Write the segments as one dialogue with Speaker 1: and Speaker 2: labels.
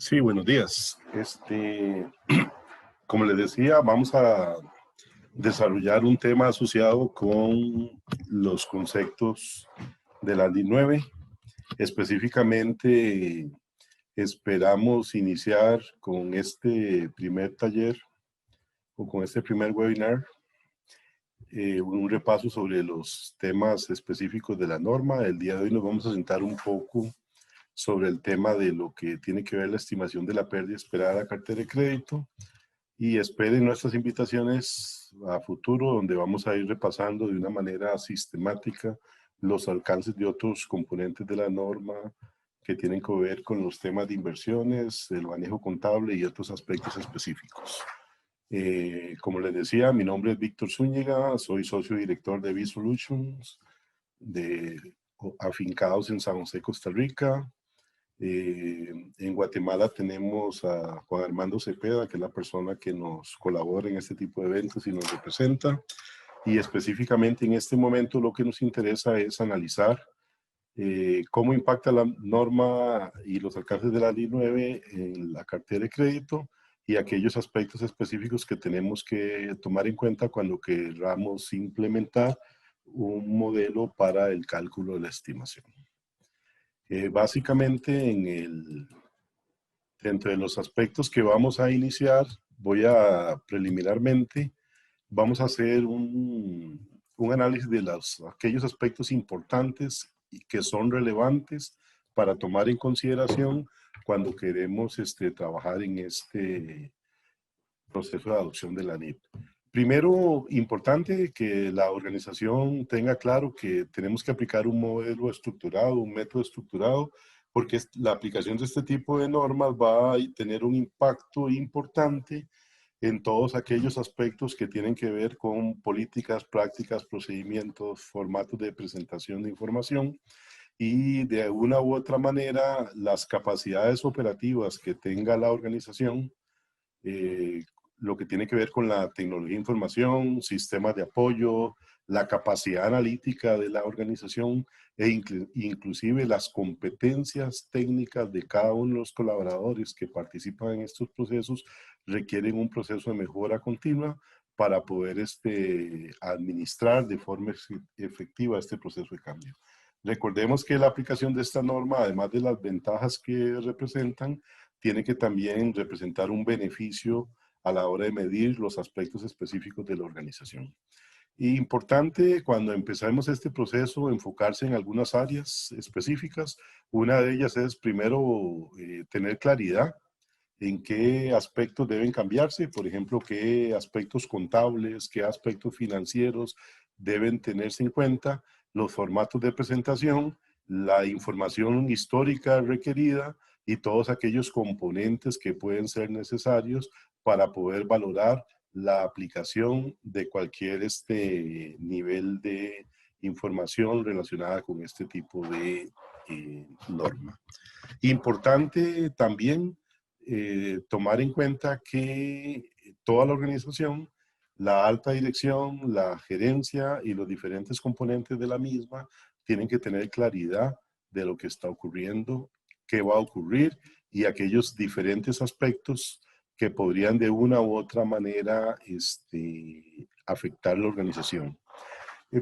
Speaker 1: Sí, buenos días. Como les decía, vamos a desarrollar un tema asociado con los conceptos de la LI 9. Específicamente, esperamos iniciar con este primer taller o con este primer webinar un repaso sobre los temas específicos de la norma. El día de hoy nos vamos a sentar un poco sobre el tema de lo que tiene que ver la estimación de la pérdida esperada de la cartera de crédito, y esperen nuestras invitaciones a futuro, donde vamos a ir repasando de una manera sistemática los alcances de otros componentes de la norma que tienen que ver con los temas de inversiones, el manejo contable y otros aspectos específicos. Como les decía, mi nombre es Víctor Zúñiga, soy socio director de B-Solutions, afincados en San José, Costa Rica. En Guatemala tenemos a Juan Armando Cepeda, que es la persona que nos colabora en este tipo de eventos y nos representa. Y específicamente en este momento lo que nos interesa es analizar cómo impacta la norma y los alcances de la Ley 9 en la cartera de crédito y aquellos aspectos específicos que tenemos que tomar en cuenta cuando queramos implementar un modelo para el cálculo de la estimación. Básicamente, dentro de los aspectos que vamos a iniciar, preliminarmente, vamos a hacer un análisis de aquellos aspectos importantes y que son relevantes para tomar en consideración cuando queremos trabajar en este proceso de adopción de la NIP. Primero, importante que la organización tenga claro que tenemos que aplicar un modelo estructurado, un método estructurado, porque la aplicación de este tipo de normas va a tener un impacto importante en todos aquellos aspectos que tienen que ver con políticas, prácticas, procedimientos, formatos de presentación de información, y de una u otra manera las capacidades operativas que tenga la organización, eh, lo que tiene que ver con la tecnología de información, sistemas de apoyo, la capacidad analítica de la organización inclusive las competencias técnicas de cada uno de los colaboradores que participan en estos procesos requieren un proceso de mejora continua para poder administrar de forma efectiva este proceso de cambio. Recordemos que la aplicación de esta norma, además de las ventajas que representan, tiene que también representar un beneficio a la hora de medir los aspectos específicos de la organización. Y importante cuando empezamos este proceso enfocarse en algunas áreas específicas. Una de ellas es primero tener claridad en qué aspectos deben cambiarse, por ejemplo, qué aspectos contables, qué aspectos financieros deben tenerse en cuenta, los formatos de presentación, la información histórica requerida y todos aquellos componentes que pueden ser necesarios para poder valorar la aplicación de cualquier nivel de información relacionada con este tipo de norma. Importante también tomar en cuenta que toda la organización, la alta dirección, la gerencia y los diferentes componentes de la misma tienen que tener claridad de lo que está ocurriendo, qué va a ocurrir y aquellos diferentes aspectos que podrían de una u otra manera afectar la organización.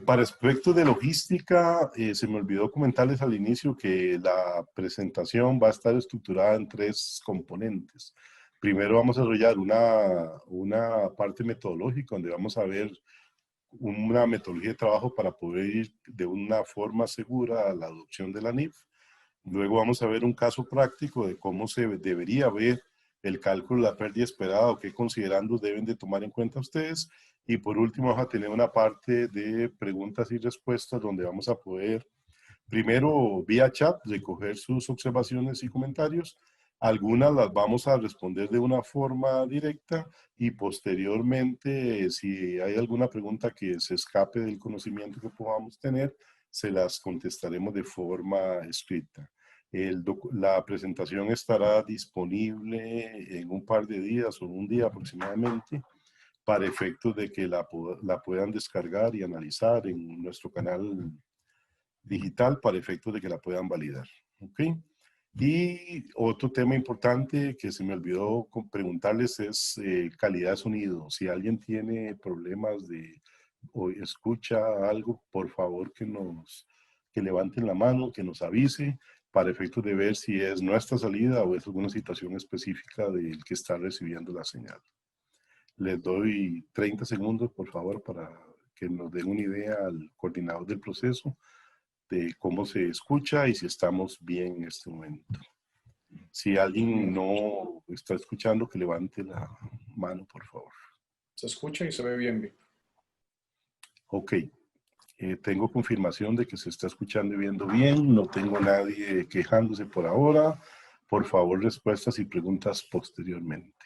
Speaker 1: Para aspectos de logística, se me olvidó comentarles al inicio que la presentación va a estar estructurada en tres componentes. Primero vamos a desarrollar una parte metodológica donde vamos a ver una metodología de trabajo para poder ir de una forma segura a la adopción de la NIF. Luego vamos a ver un caso práctico de cómo se debería ver el cálculo de la pérdida esperada o qué considerandos deben de tomar en cuenta ustedes. Y por último vamos a tener una parte de preguntas y respuestas donde vamos a poder, primero vía chat, recoger sus observaciones y comentarios. Algunas las vamos a responder de una forma directa y posteriormente, si hay alguna pregunta que se escape del conocimiento que podamos tener, se las contestaremos de forma escrita. La presentación estará disponible en un par de días o un día aproximadamente para efectos de que la puedan descargar y analizar en nuestro canal digital para efectos de que la puedan validar. ¿Ok? Y otro tema importante que se me olvidó preguntarles es calidad de sonido. Si alguien tiene problemas de o escucha algo, por favor que levanten la mano, que nos avise para efectos de ver si es nuestra salida o es alguna situación específica del que está recibiendo la señal. Les doy 30 segundos, por favor, para que nos den una idea al coordinador del proceso de cómo se escucha y si estamos bien en este momento. Si alguien no está escuchando, que levante la mano, por favor.
Speaker 2: Se escucha y se ve bien, Víctor.
Speaker 1: Ok. Tengo confirmación de que se está escuchando y viendo bien. No tengo nadie quejándose por ahora. Por favor, respuestas y preguntas posteriormente.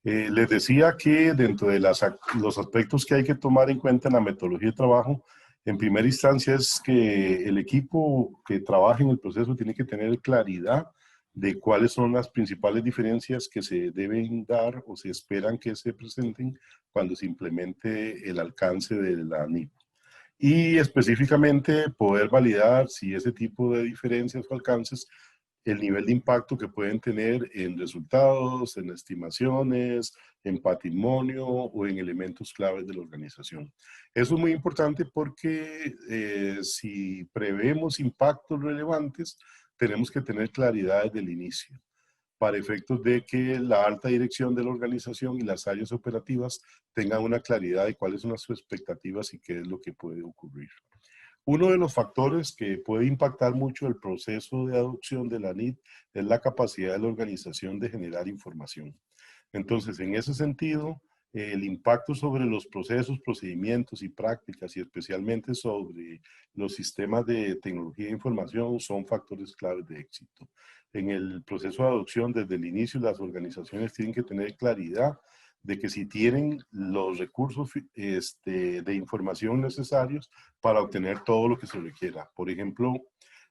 Speaker 1: Les decía que dentro de los aspectos que hay que tomar en cuenta en la metodología de trabajo, en primera instancia es que el equipo que trabaja en el proceso tiene que tener claridad de cuáles son las principales diferencias que se deben dar o se esperan que se presenten cuando se implemente el alcance de la NIP. Y específicamente poder validar si ese tipo de diferencias o alcances, el nivel de impacto que pueden tener en resultados, en estimaciones, en patrimonio o en elementos claves de la organización. Eso es muy importante porque si prevemos impactos relevantes, tenemos que tener claridad desde el inicio, para efectos de que la alta dirección de la organización y las áreas operativas tengan una claridad de cuáles son sus expectativas y qué es lo que puede ocurrir. Uno de los factores que puede impactar mucho el proceso de adopción de la NIT es la capacidad de la organización de generar información. Entonces, en ese sentido, el impacto sobre los procesos, procedimientos y prácticas, y especialmente sobre los sistemas de tecnología de información, son factores claves de éxito. En el proceso de adopción, desde el inicio, las organizaciones tienen que tener claridad de que si tienen los recursos de información necesarios para obtener todo lo que se requiera. Por ejemplo,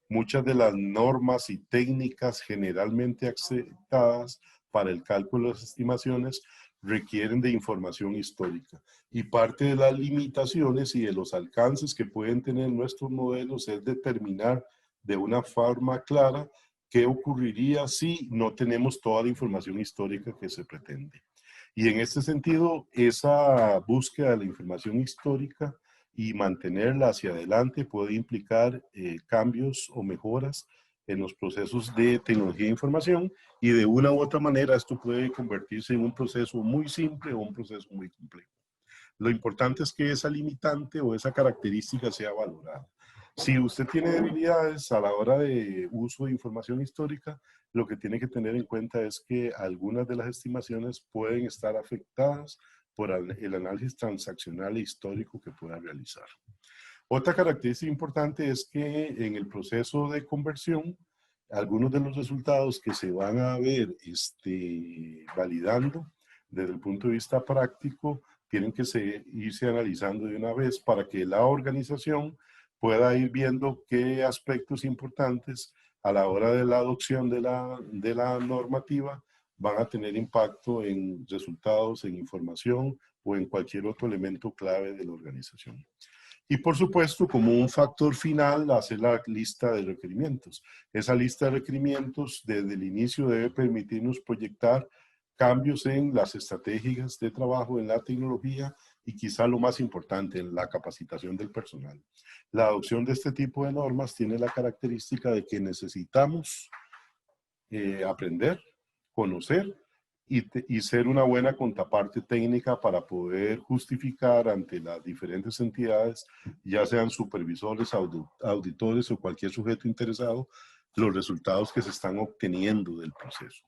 Speaker 1: muchas de las normas y técnicas generalmente aceptadas para el cálculo de las estimaciones requieren de información histórica. Y parte de las limitaciones y de los alcances que pueden tener nuestros modelos es determinar de una forma clara qué ocurriría si no tenemos toda la información histórica que se pretende. Y en este sentido, esa búsqueda de la información histórica y mantenerla hacia adelante puede implicar cambios o mejoras en los procesos de tecnología de información, y de una u otra manera esto puede convertirse en un proceso muy simple o un proceso muy complejo. Lo importante es que esa limitante o esa característica sea valorada. Si usted tiene debilidades a la hora de uso de información histórica, lo que tiene que tener en cuenta es que algunas de las estimaciones pueden estar afectadas por el análisis transaccional e histórico que pueda realizar. Otra característica importante es que en el proceso de conversión, algunos de los resultados que se van a ver validando desde el punto de vista práctico tienen que irse analizando de una vez para que la organización pueda ir viendo qué aspectos importantes a la hora de la adopción de la normativa van a tener impacto en resultados, en información o en cualquier otro elemento clave de la organización. Y por supuesto, como un factor final, hacer la lista de requerimientos. Esa lista de requerimientos desde el inicio debe permitirnos proyectar cambios en las estrategias de trabajo, en la tecnología y quizá lo más importante, en la capacitación del personal. La adopción de este tipo de normas tiene la característica de que necesitamos aprender, conocer y ser una buena contraparte técnica para poder justificar ante las diferentes entidades, ya sean supervisores, auditores o cualquier sujeto interesado, los resultados que se están obteniendo del proceso.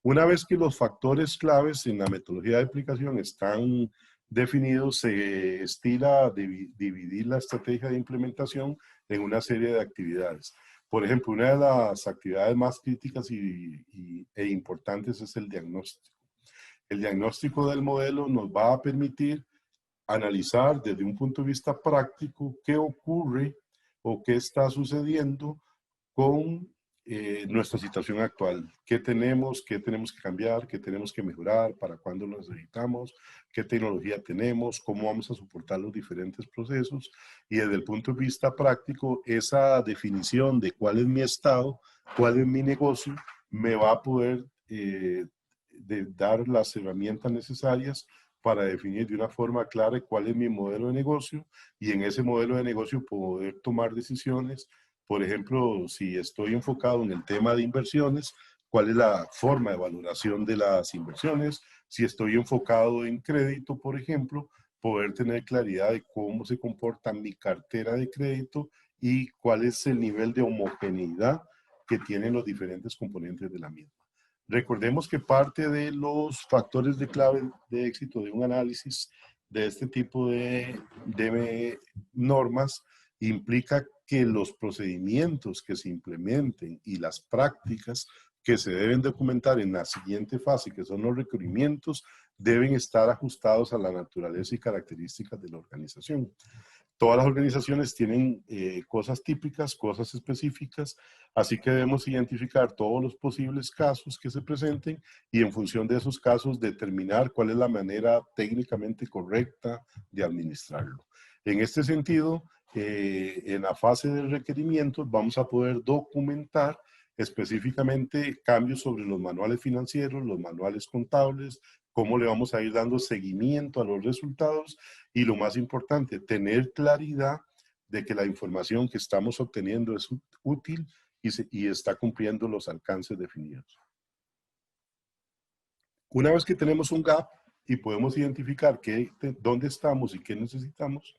Speaker 1: Una vez que los factores claves en la metodología de aplicación están definidos, se estila a dividir la estrategia de implementación en una serie de actividades. Por ejemplo, una de las actividades más críticas e importantes es el diagnóstico. El diagnóstico del modelo nos va a permitir analizar desde un punto de vista práctico qué ocurre o qué está sucediendo con nuestra situación actual. ¿Qué tenemos que cambiar? ¿Qué tenemos que mejorar? ¿Para cuándo lo necesitamos? ¿Qué tecnología tenemos? ¿Cómo vamos a soportar los diferentes procesos? Y desde el punto de vista práctico, esa definición de cuál es mi estado cuál es mi negocio, me va a poder dar las herramientas necesarias para definir de una forma clara cuál es mi modelo de negocio y en ese modelo de negocio poder tomar decisiones. Por ejemplo, si estoy enfocado en el tema de inversiones, cuál es la forma de valoración de las inversiones. Si estoy enfocado en crédito, por ejemplo, poder tener claridad de cómo se comporta mi cartera de crédito y cuál es el nivel de homogeneidad que tienen los diferentes componentes de la misma. Recordemos que parte de los factores de clave de éxito de un análisis de este tipo de normas implica que los procedimientos que se implementen y las prácticas que se deben documentar en la siguiente fase, que son los requerimientos, deben estar ajustados a la naturaleza y características de la organización. Todas las organizaciones tienen cosas típicas, cosas específicas, así que debemos identificar todos los posibles casos que se presenten y en función de esos casos determinar cuál es la manera técnicamente correcta de administrarlo. En este sentido, en la fase de requerimientos vamos a poder documentar específicamente cambios sobre los manuales financieros, los manuales contables, cómo le vamos a ir dando seguimiento a los resultados y lo más importante, tener claridad de que la información que estamos obteniendo es útil y está cumpliendo los alcances definidos. Una vez que tenemos un gap y podemos identificar dónde estamos y qué necesitamos,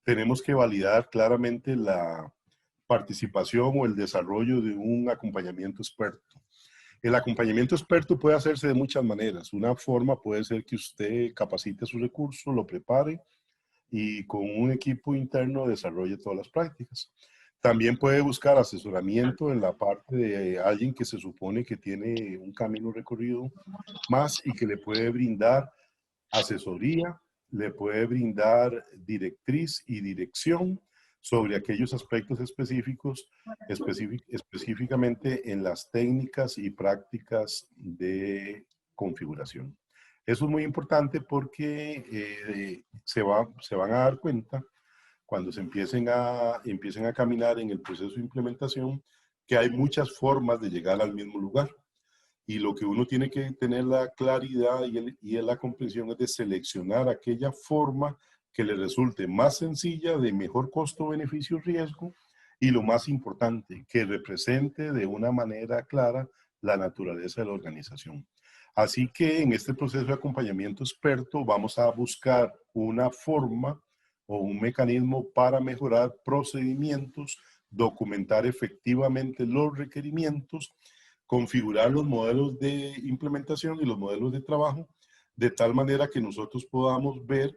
Speaker 1: tenemos que validar claramente la participación o el desarrollo de un acompañamiento experto. El acompañamiento experto puede hacerse de muchas maneras. Una forma puede ser que usted capacite su recurso, lo prepare y con un equipo interno desarrolle todas las prácticas. También puede buscar asesoramiento en la parte de alguien que se supone que tiene un camino recorrido más y que le puede brindar asesoría, le puede brindar directriz y dirección sobre aquellos aspectos específicos, específicamente en las técnicas y prácticas de configuración. Eso es muy importante porque se van a dar cuenta cuando se empiecen a caminar en el proceso de implementación que hay muchas formas de llegar al mismo lugar. Y lo que uno tiene que tener la claridad y la comprensión es de seleccionar aquella forma que le resulte más sencilla, de mejor costo, beneficio, riesgo, y lo más importante, que represente de una manera clara la naturaleza de la organización. Así que en este proceso de acompañamiento experto vamos a buscar una forma o un mecanismo para mejorar procedimientos, documentar efectivamente los requerimientos, configurar los modelos de implementación y los modelos de trabajo de tal manera que nosotros podamos ver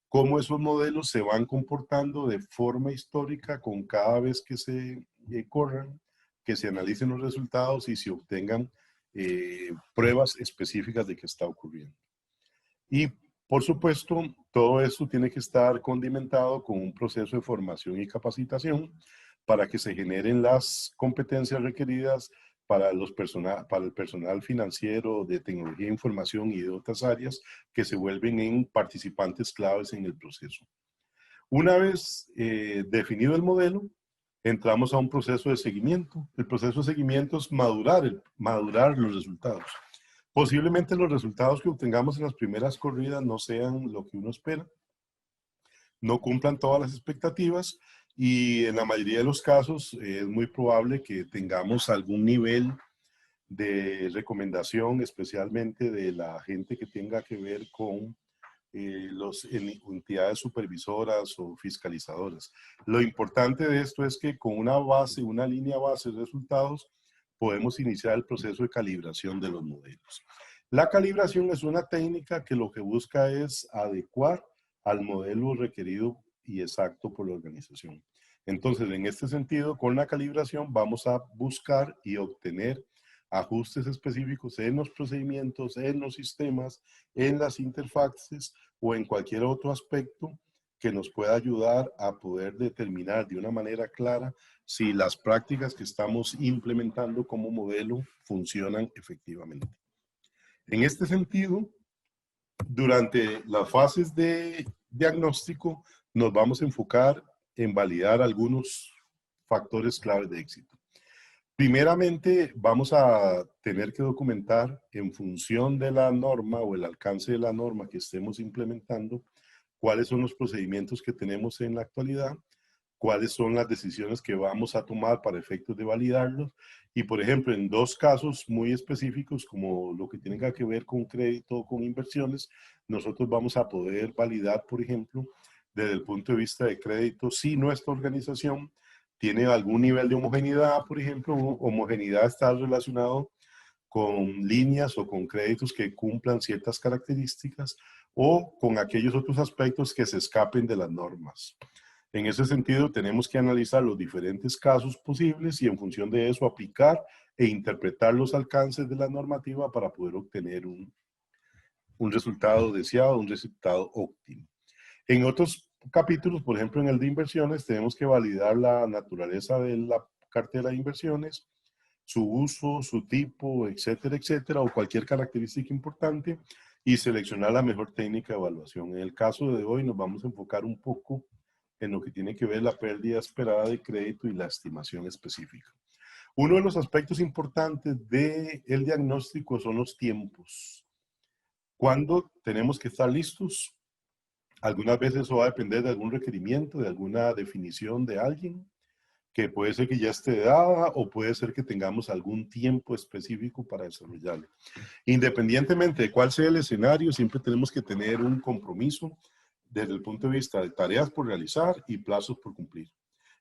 Speaker 1: cómo esos modelos se van comportando de forma histórica con cada vez que se corran, que se analicen los resultados y se obtengan pruebas específicas de qué está ocurriendo. Y por supuesto, todo esto tiene que estar condimentado con un proceso de formación y capacitación para que se generen las competencias requeridas para el personal financiero, de tecnología de información y de otras áreas que se vuelven en participantes claves en el proceso. Una vez definido el modelo, entramos a un proceso de seguimiento. El proceso de seguimiento es madurar los resultados. Posiblemente los resultados que obtengamos en las primeras corridas no sean lo que uno espera, no cumplan todas las expectativas y en la mayoría de los casos es muy probable que tengamos algún nivel de recomendación, especialmente de la gente que tenga que ver con las entidades supervisoras o fiscalizadoras. Lo importante de esto es que con una línea base de resultados, podemos iniciar el proceso de calibración de los modelos. La calibración es una técnica que lo que busca es adecuar al modelo requerido y exacto por la organización. Entonces, en este sentido, con la calibración vamos a buscar y obtener ajustes específicos en los procedimientos, en los sistemas, en las interfaces o en cualquier otro aspecto que nos pueda ayudar a poder determinar de una manera clara si las prácticas que estamos implementando como modelo funcionan efectivamente. En este sentido, durante las fases de diagnóstico, nos vamos a enfocar en validar algunos factores claves de éxito. Primeramente, vamos a tener que documentar en función de la norma o el alcance de la norma que estemos implementando, cuáles son los procedimientos que tenemos en la actualidad, cuáles son las decisiones que vamos a tomar para efectos de validarlos. Y, por ejemplo, en dos casos muy específicos, como lo que tiene que ver con crédito o con inversiones, nosotros vamos a poder validar, por ejemplo, desde el punto de vista de crédito, si nuestra organización tiene algún nivel de homogeneidad, por ejemplo. Homogeneidad está relacionado con líneas o con créditos que cumplan ciertas características o con aquellos otros aspectos que se escapen de las normas. En ese sentido, tenemos que analizar los diferentes casos posibles y en función de eso aplicar e interpretar los alcances de la normativa para poder obtener un resultado deseado, un resultado óptimo. En otros capítulos, por ejemplo en el de inversiones, tenemos que validar la naturaleza de la cartera de inversiones, su uso, su tipo, etcétera, etcétera, o cualquier característica importante y seleccionar la mejor técnica de evaluación. En el caso de hoy nos vamos a enfocar un poco en lo que tiene que ver la pérdida esperada de crédito y la estimación específica. Uno de los aspectos importantes del diagnóstico son los tiempos. ¿Cuándo tenemos que estar listos? Algunas veces eso va a depender de algún requerimiento, de alguna definición de alguien, que puede ser que ya esté dada o puede ser que tengamos algún tiempo específico para desarrollarlo. Independientemente de cuál sea el escenario, siempre tenemos que tener un compromiso desde el punto de vista de tareas por realizar y plazos por cumplir.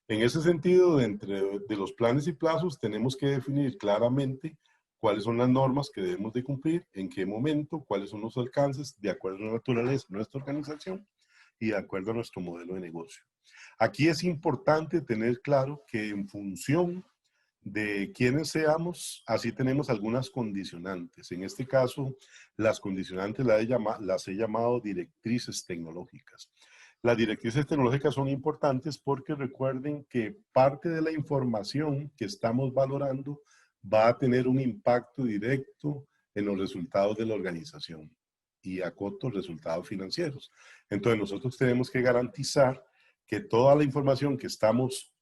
Speaker 1: En ese sentido, de los planes y plazos, tenemos que definir claramente cuáles son las normas que debemos de cumplir, en qué momento, cuáles son los alcances, de acuerdo a la naturaleza de nuestra organización y de acuerdo a nuestro modelo de negocio. Aquí es importante tener claro que en función de quiénes seamos, así tenemos algunas condicionantes. En este caso, las condicionantes las he llamado directrices tecnológicas. Las directrices tecnológicas son importantes porque recuerden que parte de la información que estamos valorando va a tener un impacto directo en los resultados de la organización y a cortos resultados financieros. Entonces nosotros tenemos que garantizar que toda la información que estamos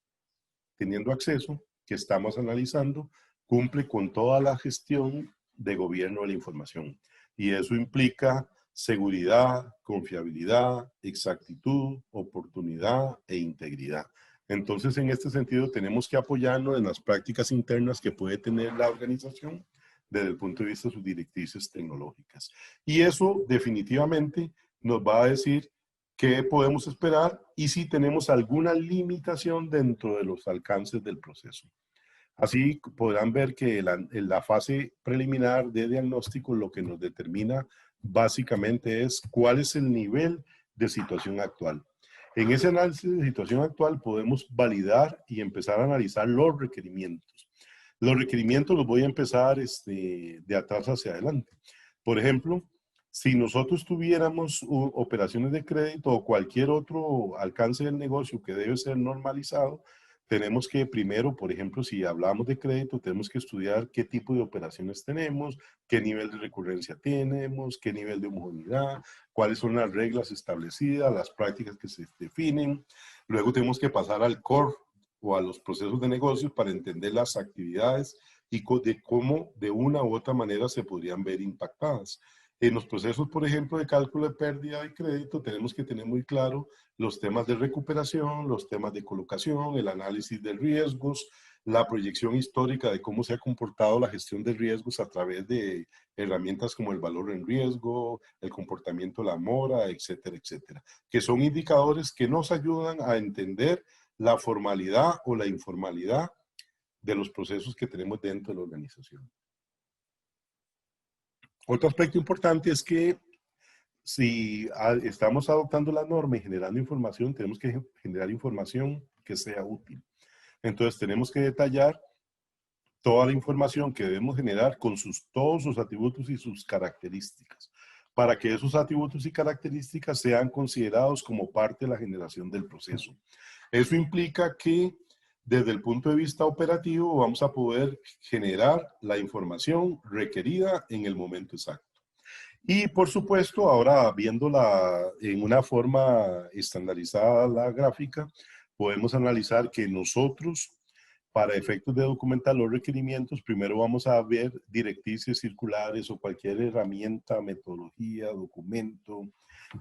Speaker 1: teniendo acceso, que estamos analizando, cumple con toda la gestión de gobierno de la información. Y eso implica seguridad, confiabilidad, exactitud, oportunidad e integridad. Entonces, en este sentido, tenemos que apoyarnos en las prácticas internas que puede tener la organización desde el punto de vista de sus directrices tecnológicas. Y eso definitivamente nos va a decir qué podemos esperar y si tenemos alguna limitación dentro de los alcances del proceso. Así podrán ver que en la fase preliminar de diagnóstico lo que nos determina básicamente es cuál es el nivel de situación actual. En ese análisis de situación actual podemos validar y empezar a analizar los requerimientos. Los requerimientos los voy a empezar de atrás hacia adelante. Por ejemplo, si nosotros tuviéramos operaciones de crédito o cualquier otro alcance del negocio que debe ser normalizado, tenemos que primero, por ejemplo, si hablamos de crédito, tenemos que estudiar qué tipo de operaciones tenemos, qué nivel de recurrencia tenemos, qué nivel de homogeneidad, cuáles son las reglas establecidas, las prácticas que se definen. Luego tenemos que pasar al core o a los procesos de negocios para entender las actividades y de cómo de una u otra manera se podrían ver impactadas. En los procesos, por ejemplo, de cálculo de pérdida de crédito, tenemos que tener muy claro los temas de recuperación, los temas de colocación, el análisis de riesgos, la proyección histórica de cómo se ha comportado la gestión de riesgos a través de herramientas como el valor en riesgo, el comportamiento de la mora, etcétera, etcétera, que son indicadores que nos ayudan a entender la formalidad o la informalidad de los procesos que tenemos dentro de la organización. Otro aspecto importante es que si estamos adoptando la norma y generando información, tenemos que generar información que sea útil. Entonces tenemos que detallar toda la información que debemos generar con todos sus atributos y sus características, para que esos atributos y características sean considerados como parte de la generación del proceso. Eso implica que desde el punto de vista operativo vamos a poder generar la información requerida en el momento exacto. Y por supuesto, ahora viéndola en una forma estandarizada la gráfica, podemos analizar que nosotros para efectos de documentar los requerimientos, primero vamos a ver directrices circulares o cualquier herramienta, metodología, documento,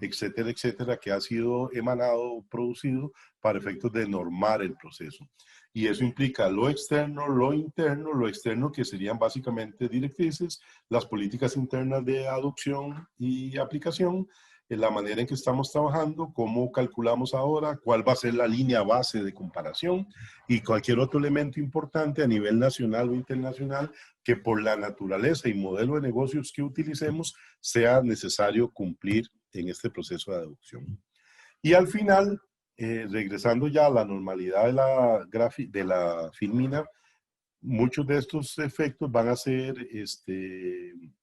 Speaker 1: etcétera, etcétera, que ha sido emanado o producido para efectos de normar el proceso. Y eso implica lo externo, lo interno, lo externo que serían básicamente directrices, las políticas internas de adopción y aplicación, la manera en que estamos trabajando, cómo calculamos ahora, cuál va a ser la línea base de comparación y cualquier otro elemento importante a nivel nacional o internacional que por la naturaleza y modelo de negocios que utilicemos sea necesario cumplir en este proceso de adopción. Y al final, regresando ya a la normalidad de la filmina, muchos de estos efectos van a ser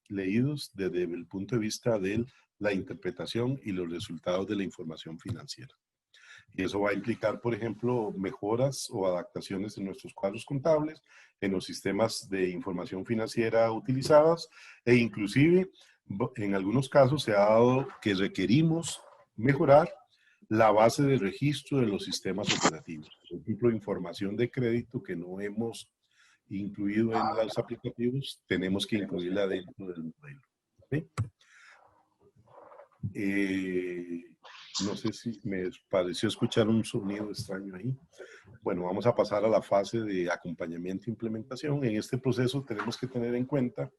Speaker 1: leídos desde el punto de vista de la interpretación y los resultados de la información financiera. Y eso va a implicar, por ejemplo, mejoras o adaptaciones en nuestros cuadros contables, en los sistemas de información financiera utilizadas e inclusive en algunos casos se ha dado que requerimos mejorar la base de registro de los sistemas operativos. Por ejemplo, información de crédito que no hemos incluido en los aplicativos, tenemos que incluirla dentro del modelo. ¿Sí? No sé si me pareció escuchar un sonido extraño ahí. Bueno, vamos a pasar a la fase de acompañamiento e implementación. En este proceso tenemos que tener en cuenta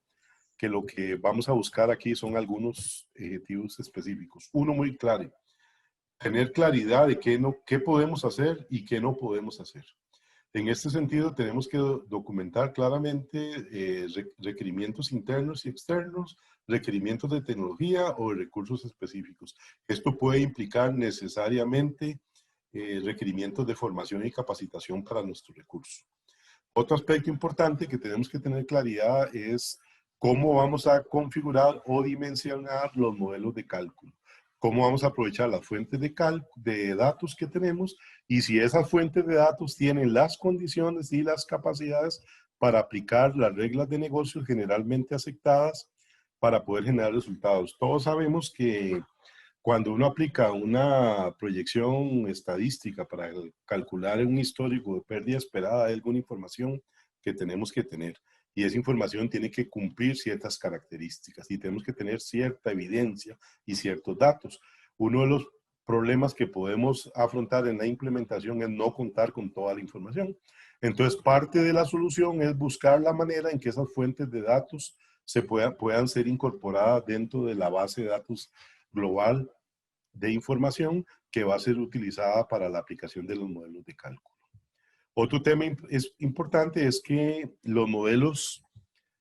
Speaker 1: que lo que vamos a buscar aquí son algunos objetivos específicos. Uno muy claro, tener claridad de qué podemos hacer y qué no podemos hacer. En este sentido, tenemos que documentar claramente requerimientos internos y externos, requerimientos de tecnología o de recursos específicos. Esto puede implicar necesariamente requerimientos de formación y capacitación para nuestro recurso. Otro aspecto importante que tenemos que tener claridad es cómo vamos a configurar o dimensionar los modelos de cálculo. Cómo vamos a aprovechar las fuentes de datos que tenemos y si esas fuentes de datos tienen las condiciones y las capacidades para aplicar las reglas de negocios generalmente aceptadas para poder generar resultados. Todos sabemos que cuando uno aplica una proyección estadística para calcular un histórico de pérdida esperada de alguna información que tenemos que tener. Y esa información tiene que cumplir ciertas características y tenemos que tener cierta evidencia y ciertos datos. Uno de los problemas que podemos afrontar en la implementación es no contar con toda la información. Entonces, parte de la solución es buscar la manera en que esas fuentes de datos puedan ser incorporadas dentro de la base de datos global de información que va a ser utilizada para la aplicación de los modelos de cálculo. Otro tema importante es que los modelos,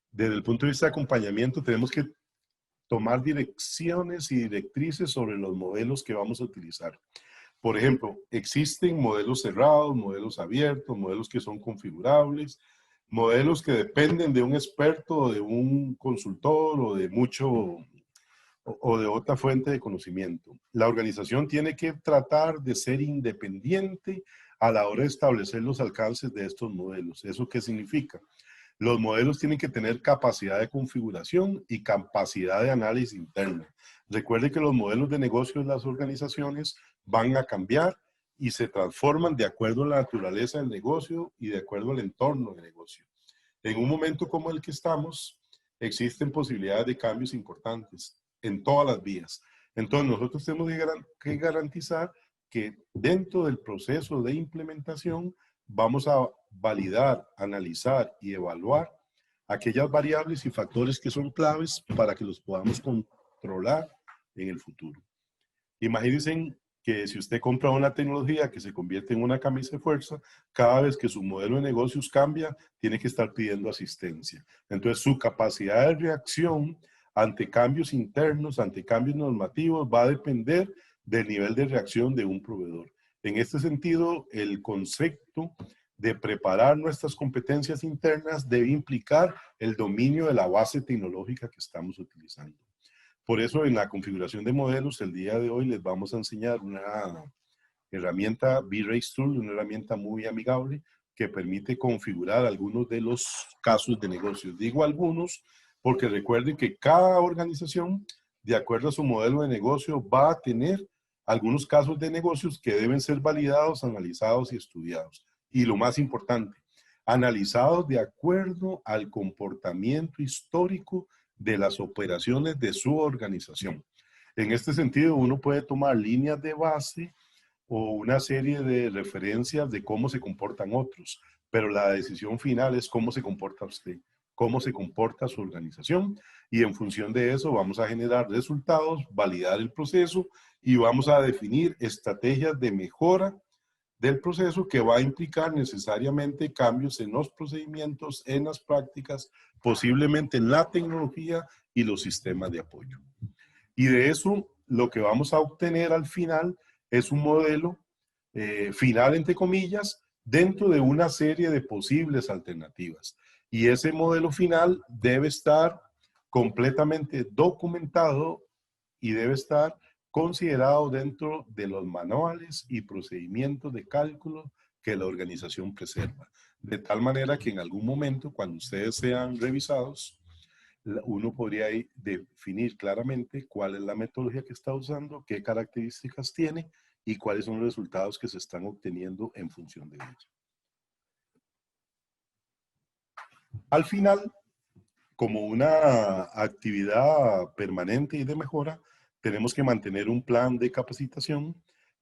Speaker 1: desde el punto de vista de acompañamiento, tenemos que tomar direcciones y directrices sobre los modelos que vamos a utilizar. Por ejemplo, existen modelos cerrados, modelos abiertos, modelos que son configurables, modelos que dependen de un experto, de un consultor o de de otra fuente de conocimiento. La organización tiene que tratar de ser independiente a la hora de establecer los alcances de estos modelos. ¿Eso qué significa? Los modelos tienen que tener capacidad de configuración y capacidad de análisis interno. Recuerde que los modelos de negocio de las organizaciones van a cambiar y se transforman de acuerdo a la naturaleza del negocio y de acuerdo al entorno del negocio. En un momento como el que estamos, existen posibilidades de cambios importantes en todas las vías. Entonces, nosotros tenemos que garantizar que dentro del proceso de implementación vamos a validar, analizar y evaluar aquellas variables y factores que son claves para que los podamos controlar en el futuro. Imagínense que si usted compra una tecnología que se convierte en una camisa de fuerza, cada vez que su modelo de negocios cambia, tiene que estar pidiendo asistencia. Entonces, su capacidad de reacción ante cambios internos, ante cambios normativos, va a depender del nivel de reacción de un proveedor. En este sentido, el concepto de preparar nuestras competencias internas debe implicar el dominio de la base tecnológica que estamos utilizando. Por eso, en la configuración de modelos, el día de hoy les vamos a enseñar una herramienta V-Race Tool, una herramienta muy amigable que permite configurar algunos de los casos de negocios. Digo algunos porque recuerden que cada organización, de acuerdo a su modelo de negocio, va a tener algunos casos de negocios que deben ser validados, analizados y estudiados. Y lo más importante, analizados de acuerdo al comportamiento histórico de las operaciones de su organización. En este sentido, uno puede tomar líneas de base o una serie de referencias de cómo se comportan otros, pero la decisión final es cómo se comporta usted, cómo se comporta su organización, y en función de eso vamos a generar resultados, validar el proceso y vamos a definir estrategias de mejora del proceso que va a implicar necesariamente cambios en los procedimientos, en las prácticas, posiblemente en la tecnología y los sistemas de apoyo. Y de eso lo que vamos a obtener al final es un modelo final, entre comillas, dentro de una serie de posibles alternativas. Y ese modelo final debe estar completamente documentado y debe estar considerado dentro de los manuales y procedimientos de cálculo que la organización preserva. De tal manera que en algún momento, cuando ustedes sean revisados, uno podría definir claramente cuál es la metodología que está usando, qué características tiene y cuáles son los resultados que se están obteniendo en función de ello. Al final, como una actividad permanente y de mejora, tenemos que mantener un plan de capacitación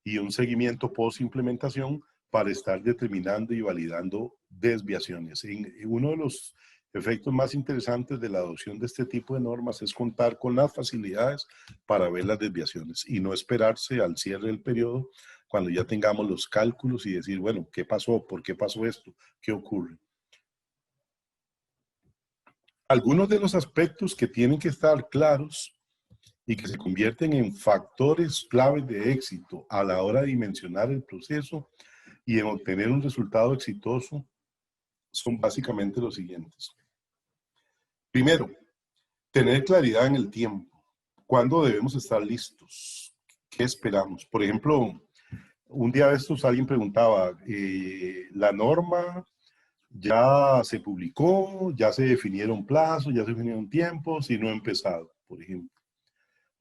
Speaker 1: y un seguimiento post-implementación para estar determinando y validando desviaciones. Uno de los efectos más interesantes de la adopción de este tipo de normas es contar con las facilidades para ver las desviaciones y no esperarse al cierre del periodo cuando ya tengamos los cálculos y decir, bueno, ¿qué pasó? ¿Por qué pasó esto? ¿Qué ocurre? Algunos de los aspectos que tienen que estar claros y que se convierten en factores claves de éxito a la hora de dimensionar el proceso y en obtener un resultado exitoso son básicamente los siguientes. Primero, tener claridad en el tiempo. ¿Cuándo debemos estar listos? ¿Qué esperamos? Por ejemplo, un día de estos alguien preguntaba, ¿la norma ya se publicó, ya se definieron plazos, ya se definieron tiempos, si no ha empezado, por ejemplo?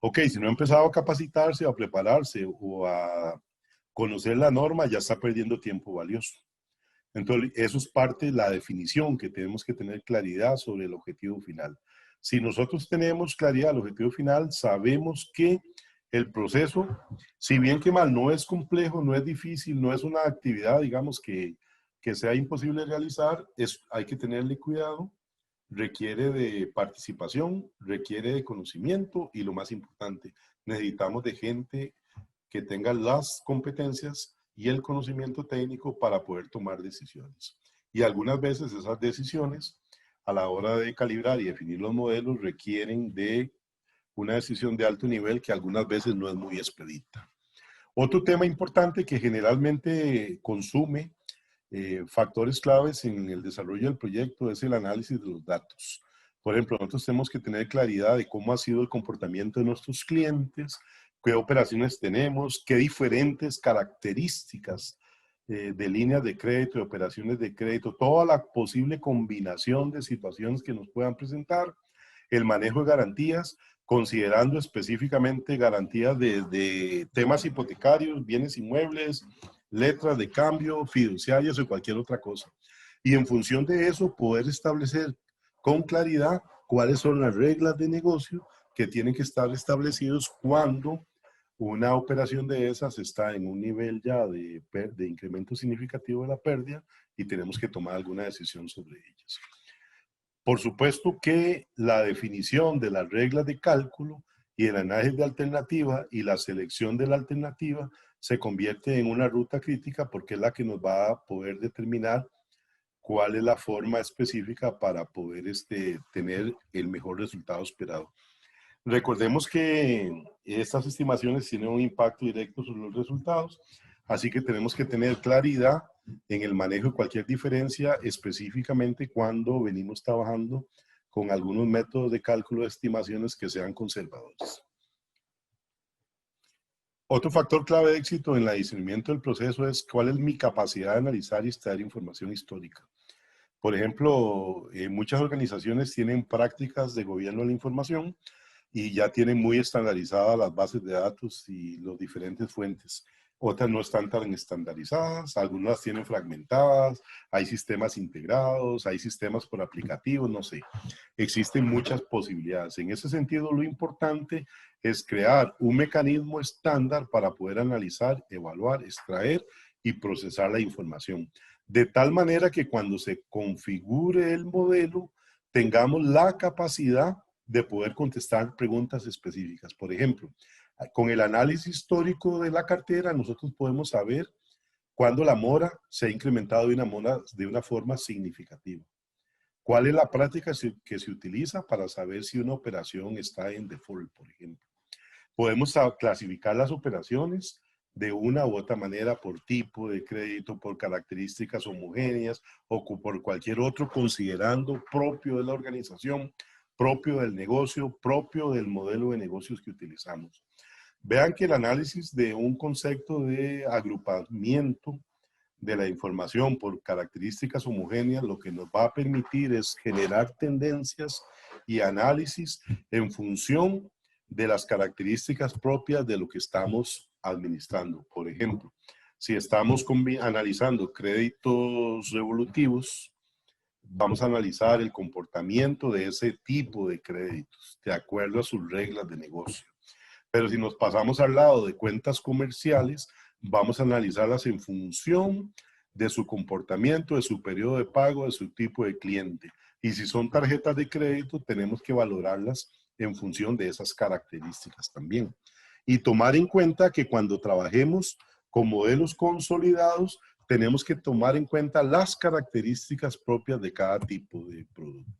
Speaker 1: Ok, si no ha empezado a capacitarse, a prepararse o a conocer la norma, ya está perdiendo tiempo valioso. Entonces, eso es parte de la definición, que tenemos que tener claridad sobre el objetivo final. Si nosotros tenemos claridad del objetivo final, sabemos que el proceso, si bien que mal, no es complejo, no es difícil, no es una actividad, digamos, que sea imposible realizar, hay que tenerle cuidado, requiere de participación, requiere de conocimiento y lo más importante, necesitamos de gente que tenga las competencias y el conocimiento técnico para poder tomar decisiones. Y algunas veces esas decisiones, a la hora de calibrar y definir los modelos, requieren de una decisión de alto nivel que algunas veces no es muy expedita. Otro tema importante que generalmente consume factores claves en el desarrollo del proyecto es el análisis de los datos. Por ejemplo, nosotros tenemos que tener claridad de cómo ha sido el comportamiento de nuestros clientes, qué operaciones tenemos, qué diferentes características de líneas de crédito, de operaciones de crédito, toda la posible combinación de situaciones que nos puedan presentar, el manejo de garantías, considerando específicamente garantías de temas hipotecarios, bienes inmuebles, letras de cambio, fiduciarias o cualquier otra cosa. Y en función de eso, poder establecer con claridad cuáles son las reglas de negocio que tienen que estar establecidos cuando una operación de esas está en un nivel ya de incremento significativo de la pérdida y tenemos que tomar alguna decisión sobre ellas. Por supuesto que la definición de las reglas de cálculo y el análisis de alternativa y la selección de la alternativa se convierte en una ruta crítica porque es la que nos va a poder determinar cuál es la forma específica para poder tener el mejor resultado esperado. Recordemos que estas estimaciones tienen un impacto directo sobre los resultados, así que tenemos que tener claridad en el manejo de cualquier diferencia, específicamente cuando venimos trabajando con algunos métodos de cálculo de estimaciones que sean conservadores. Otro factor clave de éxito en el discernimiento del proceso es cuál es mi capacidad de analizar y extraer información histórica. Por ejemplo, muchas organizaciones tienen prácticas de gobierno de la información y ya tienen muy estandarizadas las bases de datos y las diferentes fuentes. otras no están tan estandarizadas, algunas las tienen fragmentadas, hay sistemas integrados, hay sistemas por aplicativos, no sé. Existen muchas posibilidades. En ese sentido, lo importante es crear un mecanismo estándar para poder analizar, evaluar, extraer y procesar la información. De tal manera que cuando se configure el modelo, tengamos la capacidad de poder contestar preguntas específicas. Por ejemplo, con el análisis histórico de la cartera, nosotros podemos saber cuándo la mora se ha incrementado de una forma significativa. ¿Cuál es la práctica que se utiliza para saber si una operación está en default, por ejemplo? Podemos clasificar las operaciones de una u otra manera por tipo de crédito, por características homogéneas o por cualquier otro considerando propio de la organización, propio del negocio, propio del modelo de negocios que utilizamos. Vean que el análisis de un concepto de agrupamiento de la información por características homogéneas lo que nos va a permitir es generar tendencias y análisis en función de las características propias de lo que estamos administrando. Por ejemplo, si estamos analizando créditos revolutivos, vamos a analizar el comportamiento de ese tipo de créditos de acuerdo a sus reglas de negocio. Pero si nos pasamos al lado de cuentas comerciales, vamos a analizarlas en función de su comportamiento, de su periodo de pago, de su tipo de cliente. Y si son tarjetas de crédito, tenemos que valorarlas en función de esas características también. Y tomar en cuenta que cuando trabajemos con modelos consolidados, tenemos que tomar en cuenta las características propias de cada tipo de producto.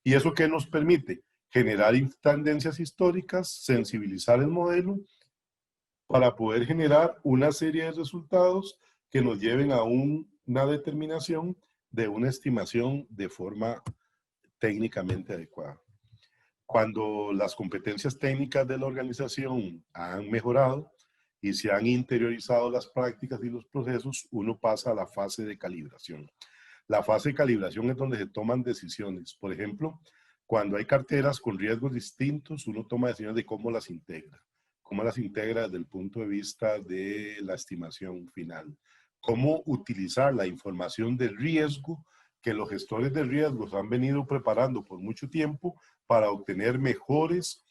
Speaker 1: ¿Y eso qué nos permite? Generar tendencias históricas, sensibilizar el modelo para poder generar una serie de resultados que nos lleven a una determinación de una estimación de forma técnicamente adecuada. Cuando las competencias técnicas de la organización han mejorado y se han interiorizado las prácticas y los procesos, uno pasa a la fase de calibración. La fase de calibración es donde se toman decisiones. Por ejemplo, cuando hay carteras con riesgos distintos, uno toma decisiones de cómo las integra. Cómo las integra desde el punto de vista de la estimación final. Cómo utilizar la información de riesgo que los gestores de riesgos han venido preparando por mucho tiempo para obtener mejores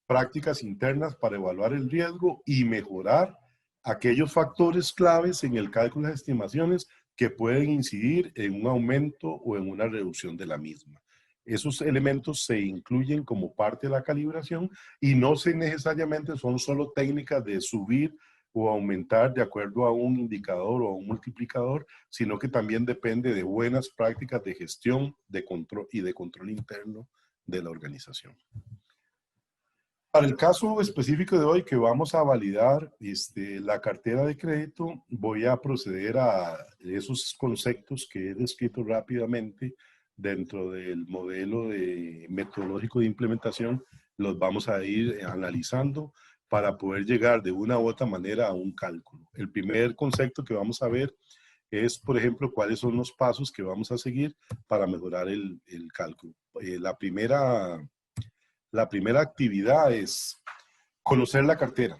Speaker 1: prácticas internas para evaluar el riesgo y mejorar aquellos factores claves en el cálculo de las estimaciones que pueden incidir en un aumento o en una reducción de la misma. Esos elementos se incluyen como parte de la calibración y no necesariamente son solo técnicas de subir o aumentar de acuerdo a un indicador o a un multiplicador, sino que también depende de buenas prácticas de gestión de control y de control interno de la organización. Para el caso específico de hoy que vamos a validar la cartera de crédito, voy a proceder a esos conceptos que he descrito rápidamente dentro del modelo metodológico de implementación, los vamos a ir analizando para poder llegar de una u otra manera a un cálculo. El primer concepto que vamos a ver es, por ejemplo, cuáles son los pasos que vamos a seguir para mejorar el cálculo. La primera actividad es conocer la cartera.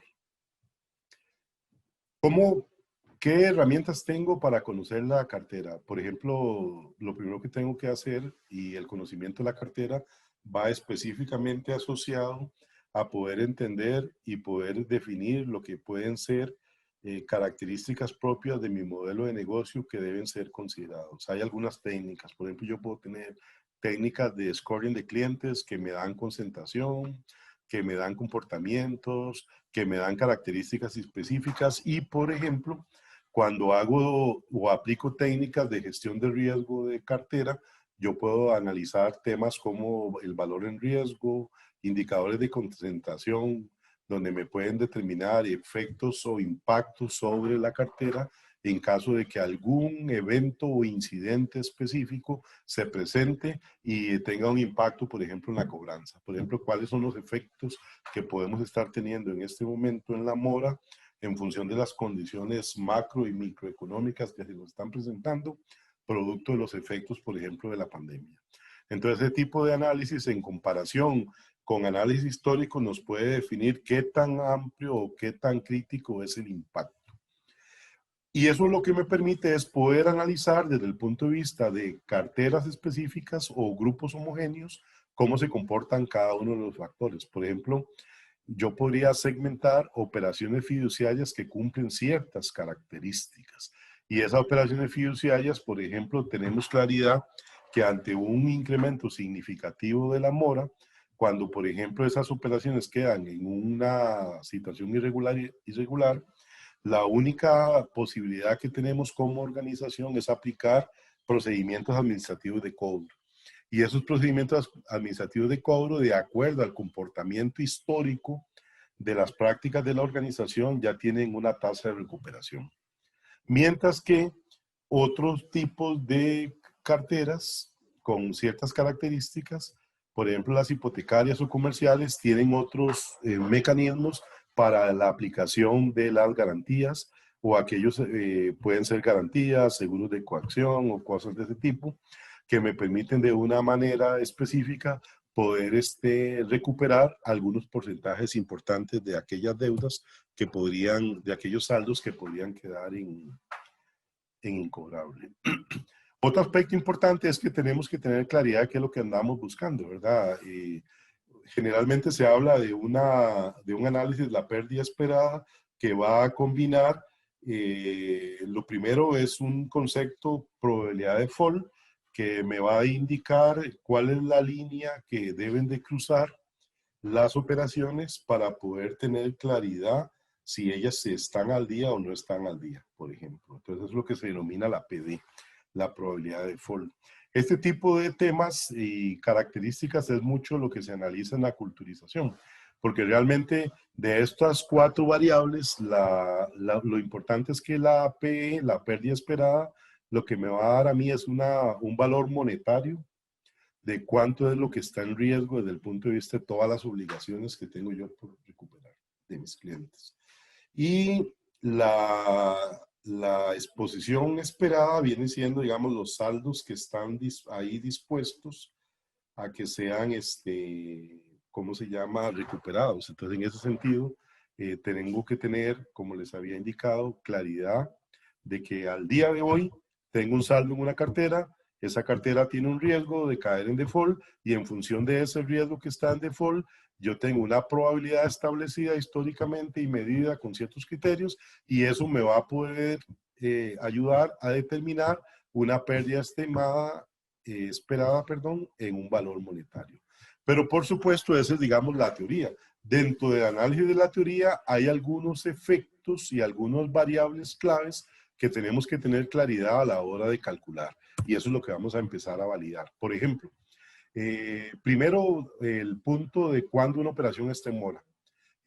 Speaker 1: ¿Qué herramientas tengo para conocer la cartera? Por ejemplo, lo primero que tengo que hacer, y el conocimiento de la cartera va específicamente asociado a poder entender y poder definir lo que pueden ser características propias de mi modelo de negocio que deben ser considerados. Hay algunas técnicas, por ejemplo, yo puedo tener técnicas de scoring de clientes que me dan concentración, que me dan comportamientos, que me dan características específicas y, por ejemplo, cuando hago o aplico técnicas de gestión de riesgo de cartera, yo puedo analizar temas como el valor en riesgo, indicadores de concentración, donde me pueden determinar efectos o impactos sobre la cartera en caso de que algún evento o incidente específico se presente y tenga un impacto, por ejemplo, en la cobranza. Por ejemplo, cuáles son los efectos que podemos estar teniendo en este momento en la mora en función de las condiciones macro y microeconómicas que se nos están presentando, producto de los efectos, por ejemplo, de la pandemia. Entonces, ese tipo de análisis en comparación con análisis histórico nos puede definir qué tan amplio o qué tan crítico es el impacto. Y eso lo que me permite es poder analizar desde el punto de vista de carteras específicas o grupos homogéneos cómo se comportan cada uno de los factores. Por ejemplo, yo podría segmentar operaciones fiduciarias que cumplen ciertas características. Y esas operaciones fiduciarias, por ejemplo, tenemos claridad que ante un incremento significativo de la mora, cuando, por ejemplo, esas operaciones quedan en una situación irregular, la única posibilidad que tenemos como organización es aplicar procedimientos administrativos de cobro. Y esos procedimientos administrativos de cobro, de acuerdo al comportamiento histórico de las prácticas de la organización, ya tienen una tasa de recuperación. Mientras que otros tipos de carteras con ciertas características, por ejemplo las hipotecarias o comerciales, tienen otros mecanismos para la aplicación de las garantías, o aquellos pueden ser garantías, seguros de coacción o cosas de ese tipo, que me permiten de una manera específica poder recuperar algunos porcentajes importantes de aquellas deudas que podrían, de aquellos saldos que podrían quedar en incobrable. Otro aspecto importante es que tenemos que tener claridad de qué es lo que andamos buscando, ¿verdad? Generalmente se habla de un análisis de la pérdida esperada que va a combinar, lo primero es un concepto probabilidad de default, que me va a indicar cuál es la línea que deben de cruzar las operaciones para poder tener claridad si ellas están al día o no están al día, por ejemplo. Entonces es lo que se denomina la PD, la probabilidad de default. Este tipo de temas y características es mucho lo que se analiza en la culturización, porque realmente de estas 4 variables, lo importante es que la PE, la pérdida esperada, lo que me va a dar a mí es un valor monetario de cuánto es lo que está en riesgo desde el punto de vista de todas las obligaciones que tengo yo por recuperar de mis clientes. Y la exposición esperada viene siendo, digamos, los saldos que están ahí dispuestos a que sean, ¿cómo se llama?, recuperados. Entonces, en ese sentido, tengo que tener, como les había indicado, claridad de que al día de hoy tengo un saldo en una cartera, esa cartera tiene un riesgo de caer en default y en función de ese riesgo que está en default, yo tengo una probabilidad establecida históricamente y medida con ciertos criterios, y eso me va a poder ayudar a determinar una pérdida estimada, esperada, perdón, en un valor monetario. Pero por supuesto, esa es, digamos, la teoría. Dentro del análisis de la teoría hay algunos efectos y algunas variables claves que tenemos que tener claridad a la hora de calcular. Y eso es lo que vamos a empezar a validar. Por ejemplo, primero, el punto de cuándo una operación está en mora.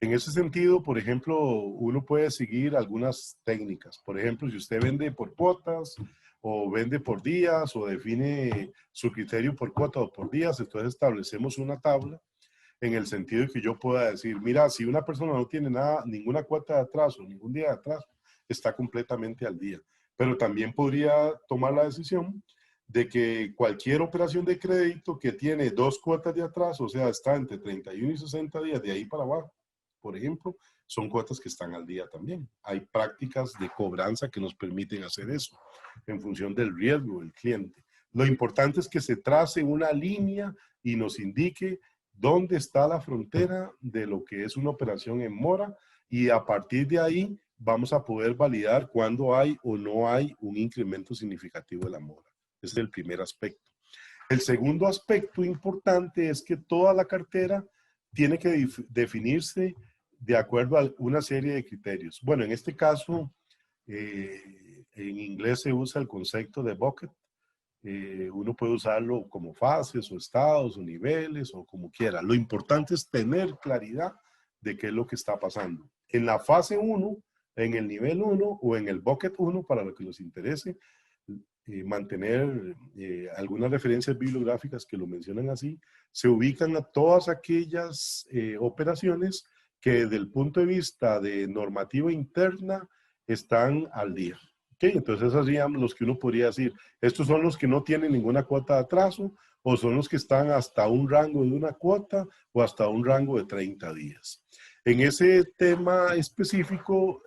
Speaker 1: En ese sentido, por ejemplo, uno puede seguir algunas técnicas. Por ejemplo, si usted vende por cuotas o vende por días o define su criterio por cuota o por días, entonces establecemos una tabla en el sentido de que yo pueda decir, mira, si una persona no tiene nada, ninguna cuota de atraso, ningún día de atraso, está completamente al día. Pero también podría tomar la decisión de que cualquier operación de crédito que tiene 2 cuotas de atraso, o sea, está entre 31 y 60 días, de ahí para abajo, por ejemplo, son cuotas que están al día también. Hay prácticas de cobranza que nos permiten hacer eso en función del riesgo del cliente. Lo importante es que se trace una línea y nos indique dónde está la frontera de lo que es una operación en mora, y a partir de ahí vamos a poder validar cuándo hay o no hay un incremento significativo de la mora. Ese es el primer aspecto. El segundo aspecto importante es que toda la cartera tiene que definirse de acuerdo a una serie de criterios. Bueno, en este caso, en inglés se usa el concepto de bucket. Uno puede usarlo como fases o estados o niveles o como quiera. Lo importante es tener claridad de qué es lo que está pasando. En la fase 1, en el nivel 1 o en el bucket 1, para lo que nos interese, mantener algunas referencias bibliográficas que lo mencionan así, se ubican a todas aquellas operaciones que desde el punto de vista de normativa interna están al día. ¿Okay? Entonces esos serían los que uno podría decir, estos son los que no tienen ninguna cuota de atraso, o son los que están hasta un rango de una cuota o hasta un rango de 30 días. En ese tema específico,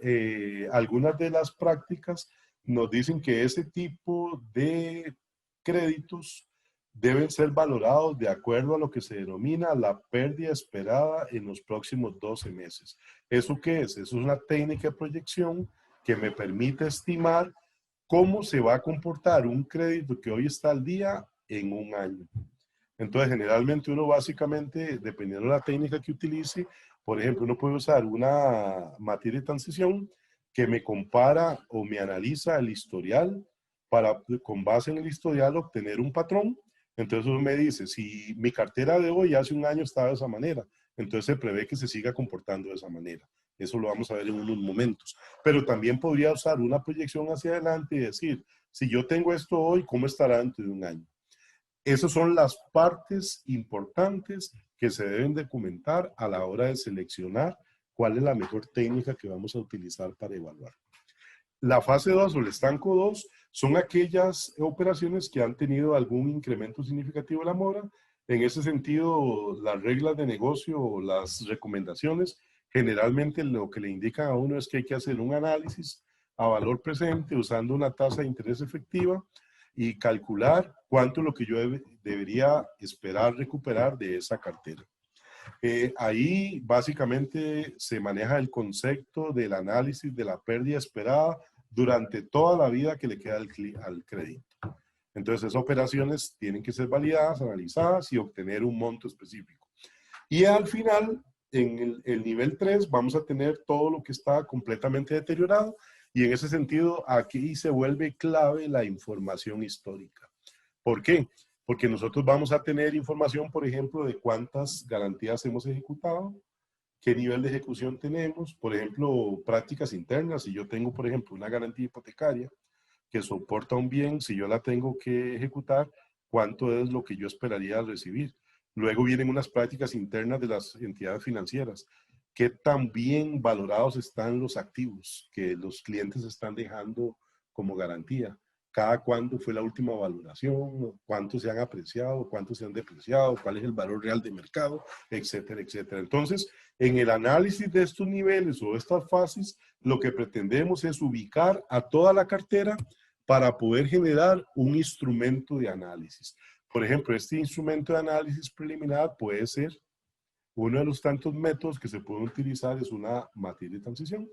Speaker 1: algunas de las prácticas nos dicen que ese tipo de créditos deben ser valorados de acuerdo a lo que se denomina la pérdida esperada en los próximos 12 meses. ¿Eso qué es? Eso es una técnica de proyección que me permite estimar cómo se va a comportar un crédito que hoy está al día en un año. Entonces, generalmente uno básicamente, dependiendo de la técnica que utilice, por ejemplo, uno puede usar una materia de transición que me compara o me analiza el historial para, con base en el historial, obtener un patrón. Entonces uno me dice, si mi cartera de hoy hace un año estaba de esa manera, entonces se prevé que se siga comportando de esa manera. Eso lo vamos a ver en unos momentos. Pero también podría usar una proyección hacia adelante y decir, si yo tengo esto hoy, ¿cómo estará dentro de un año? Esas son las partes importantes que se deben documentar a la hora de seleccionar cuál es la mejor técnica que vamos a utilizar para evaluar. La fase 2 o el estanco 2 son aquellas operaciones que han tenido algún incremento significativo de la mora. En ese sentido, las reglas de negocio o las recomendaciones generalmente lo que le indican a uno es que hay que hacer un análisis a valor presente usando una tasa de interés efectiva y calcular cuánto es lo que yo debería esperar recuperar de esa cartera. Ahí básicamente se maneja el concepto del análisis de la pérdida esperada durante toda la vida que le queda al crédito. Entonces esas operaciones tienen que ser validadas, analizadas y obtener un monto específico. Y al final, en el nivel 3, vamos a tener todo lo que está completamente deteriorado y en ese sentido aquí se vuelve clave la información histórica. ¿Por qué? Porque nosotros vamos a tener información, por ejemplo, de cuántas garantías hemos ejecutado, qué nivel de ejecución tenemos, por ejemplo, prácticas internas. Si yo tengo, por ejemplo, una garantía hipotecaria que soporta un bien, si yo la tengo que ejecutar, ¿cuánto es lo que yo esperaría recibir? Luego vienen unas prácticas internas de las entidades financieras. ¿Qué tan bien valorados están los activos que los clientes están dejando como garantía? ¿Cada cuándo fue la última valoración? ¿Cuántos se han apreciado? ¿Cuántos se han depreciado? ¿Cuál es el valor real de mercado? Etcétera, etcétera. Entonces, en el análisis de estos niveles o estas fases, lo que pretendemos es ubicar a toda la cartera para poder generar un instrumento de análisis. Por ejemplo, este instrumento de análisis preliminar puede ser uno de los tantos métodos que se pueden utilizar es una matriz de transición.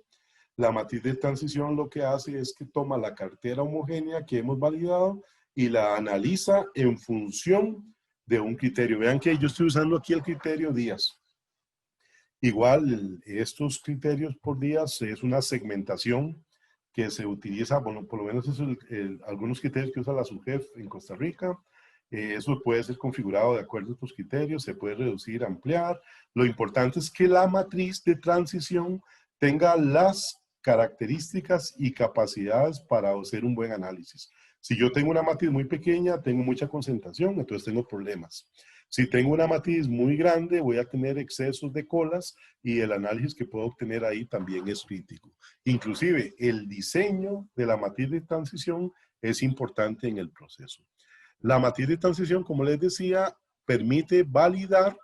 Speaker 1: La matriz de transición lo que hace es que toma la cartera homogénea que hemos validado y la analiza en función de un criterio. Vean que yo estoy usando aquí el criterio días. Igual, estos criterios por días es una segmentación que se utiliza, bueno, por lo menos es algunos criterios que usa la SUGEF en Costa Rica. Eso puede ser configurado de acuerdo a estos criterios, se puede reducir, ampliar. Lo importante es que la matriz de transición tenga las características y capacidades para hacer un buen análisis. Si yo tengo una matriz muy pequeña, tengo mucha concentración, entonces tengo problemas. Si tengo una matriz muy grande, voy a tener excesos de colas y el análisis que puedo obtener ahí también es crítico. Inclusive, el diseño de la matriz de transición es importante en el proceso. La matriz de transición, como les decía, permite validar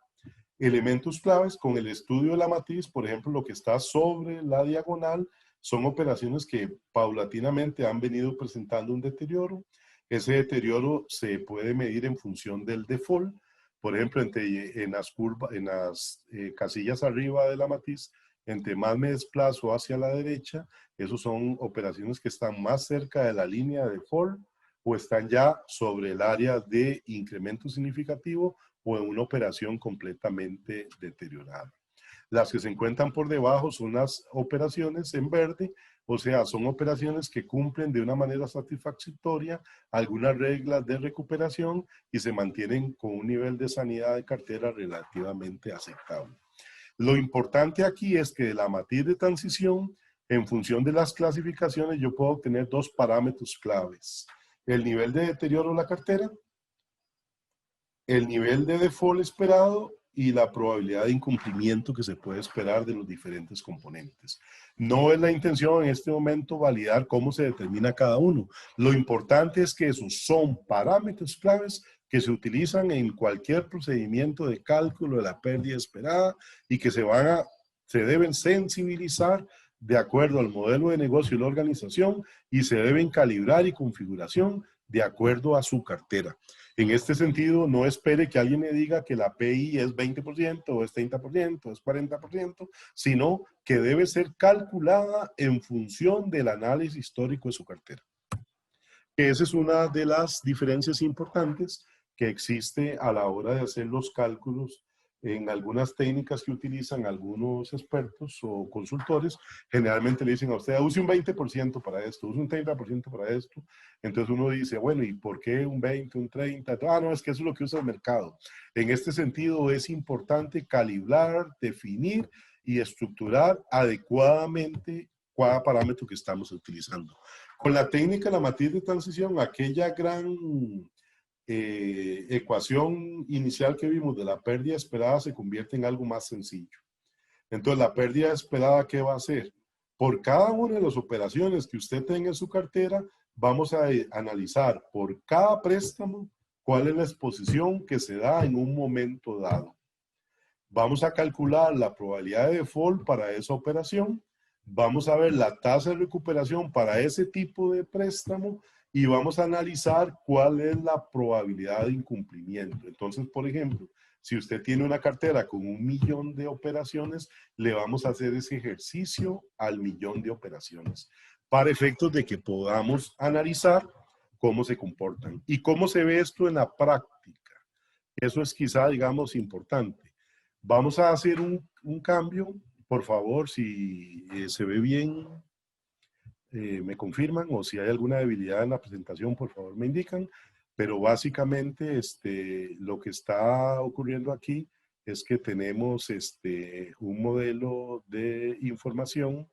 Speaker 1: elementos claves con el estudio de la matriz. Por ejemplo, lo que está sobre la diagonal son operaciones que paulatinamente han venido presentando un deterioro. Ese deterioro se puede medir en función del default. Por ejemplo, en las casillas arriba de la matriz, entre más me desplazo hacia la derecha, esos son operaciones que están más cerca de la línea de default o están ya sobre el área de incremento significativo o en una operación completamente deteriorada. Las que se encuentran por debajo son las operaciones en verde, o sea, son operaciones que cumplen de una manera satisfactoria algunas reglas de recuperación y se mantienen con un nivel de sanidad de cartera relativamente aceptable. Lo importante aquí es que de la matriz de transición, en función de las clasificaciones, yo puedo obtener dos parámetros claves. El nivel de deterioro de la cartera, el nivel de default esperado y la probabilidad de incumplimiento que se puede esperar de los diferentes componentes. No es la intención en este momento validar cómo se determina cada uno. Lo importante es que esos son parámetros claves que se utilizan en cualquier procedimiento de cálculo de la pérdida esperada y que se van a se deben sensibilizar de acuerdo al modelo de negocio y la organización y se deben calibrar y configuración de acuerdo a su cartera. En este sentido, no espere que alguien me diga que la PI es 20% o es 30% o es 40%, sino que debe ser calculada en función del análisis histórico de su cartera. Esa es una de las diferencias importantes que existe a la hora de hacer los cálculos en algunas técnicas que utilizan algunos expertos o consultores. Generalmente le dicen a usted, use un 20% para esto, use un 30% para esto. Entonces uno dice, bueno, ¿y por qué un 20, un 30? Ah, no, es que eso es lo que usa el mercado. En este sentido es importante calibrar, definir y estructurar adecuadamente cada parámetro que estamos utilizando. Con la técnica de la matriz de transición, aquella gran ecuación inicial que vimos de la pérdida esperada se convierte en algo más sencillo. Entonces, la pérdida esperada, ¿qué va a hacer? Por cada una de las operaciones que usted tenga en su cartera, vamos a analizar por cada préstamo cuál es la exposición que se da en un momento dado. Vamos a calcular la probabilidad de default para esa operación. Vamos a ver la tasa de recuperación para ese tipo de préstamo y vamos a analizar cuál es la probabilidad de incumplimiento. Entonces, por ejemplo, si usted tiene una cartera con 1 millón de operaciones, le vamos a hacer ese ejercicio al 1 millón de operaciones para efectos de que podamos analizar cómo se comportan y cómo se ve esto en la práctica. Eso es quizá, digamos, importante. Vamos a hacer un cambio. Por favor, si se ve bien, me confirman, o si hay alguna debilidad en la presentación, por favor me indican. Pero básicamente lo que está ocurriendo aquí es que tenemos un modelo de información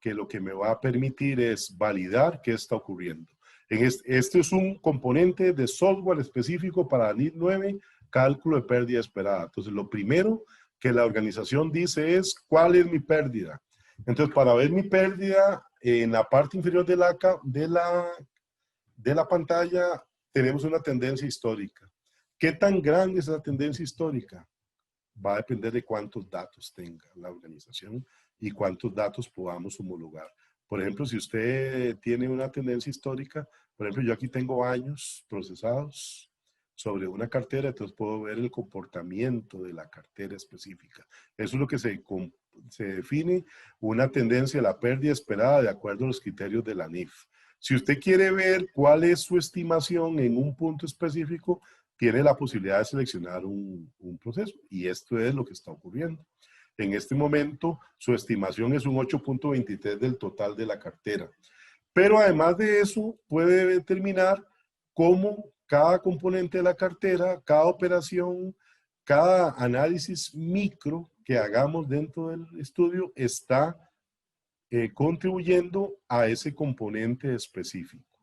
Speaker 1: que lo que me va a permitir es validar qué está ocurriendo. Este es un componente de software específico para NIF 9, cálculo de pérdida esperada. Entonces, lo primero que la organización dice es, ¿cuál es mi pérdida? Entonces, para ver mi pérdida, en la parte inferior de la pantalla tenemos una tendencia histórica. ¿Qué tan grande es la tendencia histórica? Va a depender de cuántos datos tenga la organización y cuántos datos podamos homologar. Por ejemplo, si usted tiene una tendencia histórica, por ejemplo, yo aquí tengo años procesados sobre una cartera, entonces puedo ver el comportamiento de la cartera específica. Eso es lo que se define una tendencia a la pérdida esperada de acuerdo a los criterios de la NIF. Si usted quiere ver cuál es su estimación en un punto específico, tiene la posibilidad de seleccionar un proceso y esto es lo que está ocurriendo. En este momento, su estimación es un 8.23 del total de la cartera. Pero además de eso, puede determinar cómo cada componente de la cartera, cada operación, cada análisis micro que hagamos dentro del estudio está contribuyendo a ese componente específico.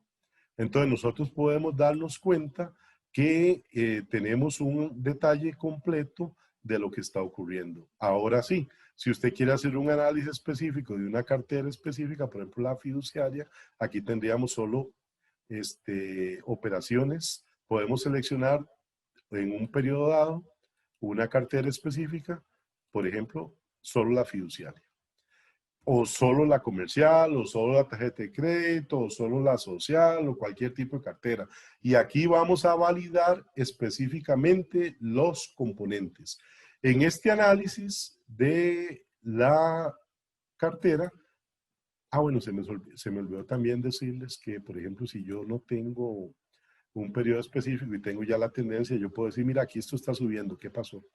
Speaker 1: Entonces, nosotros podemos darnos cuenta que tenemos un detalle completo de lo que está ocurriendo. Ahora sí, si usted quiere hacer un análisis específico de una cartera específica, por ejemplo la fiduciaria, aquí tendríamos solo operaciones. Podemos seleccionar en un periodo dado una cartera específica, por ejemplo, solo la fiduciaria, o solo la comercial, o solo la tarjeta de crédito, o solo la social, o cualquier tipo de cartera. Y aquí vamos a validar específicamente los componentes. En este análisis de la cartera, bueno, se me olvidó también decirles que, por ejemplo, si yo no tengo un periodo específico y tengo ya la tendencia, yo puedo decir, mira, aquí esto está subiendo, ¿qué pasó?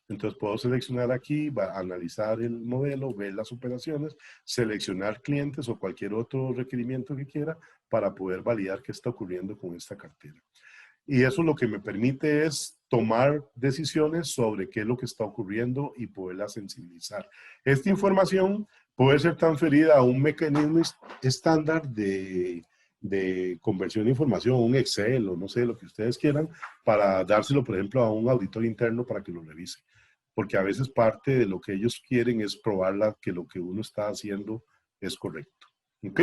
Speaker 1: Entonces puedo seleccionar aquí, analizar el modelo, ver las operaciones, seleccionar clientes o cualquier otro requerimiento que quiera para poder validar qué está ocurriendo con esta cartera. Y eso lo que me permite es tomar decisiones sobre qué es lo que está ocurriendo y poderla sensibilizar. Esta información puede ser transferida a un mecanismo estándar de conversión de información, un Excel o no sé, lo que ustedes quieran, para dárselo, por ejemplo, a un auditor interno para que lo revise. Porque a veces parte de lo que ellos quieren es probar que lo que uno está haciendo es correcto. ¿Ok?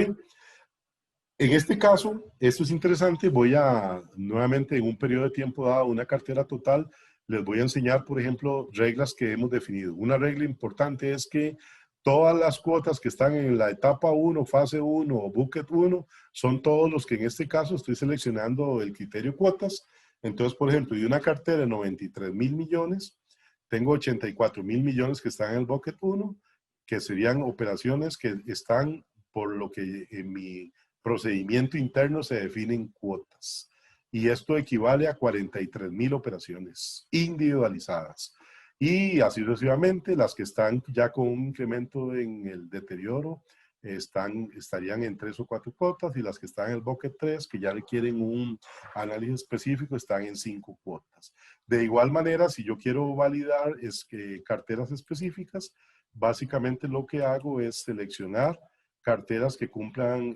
Speaker 1: En este caso, esto es interesante, voy a nuevamente en un periodo de tiempo dado, una cartera total, les voy a enseñar, por ejemplo, reglas que hemos definido. Una regla importante es que Todas las cuotas que están en la etapa 1, fase 1 o bucket 1, son todos los que en este caso estoy seleccionando el criterio cuotas. Entonces, por ejemplo, de una cartera de 93.000 millones, tengo 84.000 millones que están en el bucket 1, que serían operaciones que están por lo que en mi procedimiento interno se definen cuotas. Y esto equivale a 43.000 operaciones individualizadas. Y así sucesivamente, las que están ya con un incremento en el deterioro estarían en 3 o 4 cuotas, y las que están en el bucket 3, que ya requieren un análisis específico, están en 5 cuotas. De igual manera, si yo quiero validar carteras específicas, básicamente lo que hago es seleccionar carteras que cumplan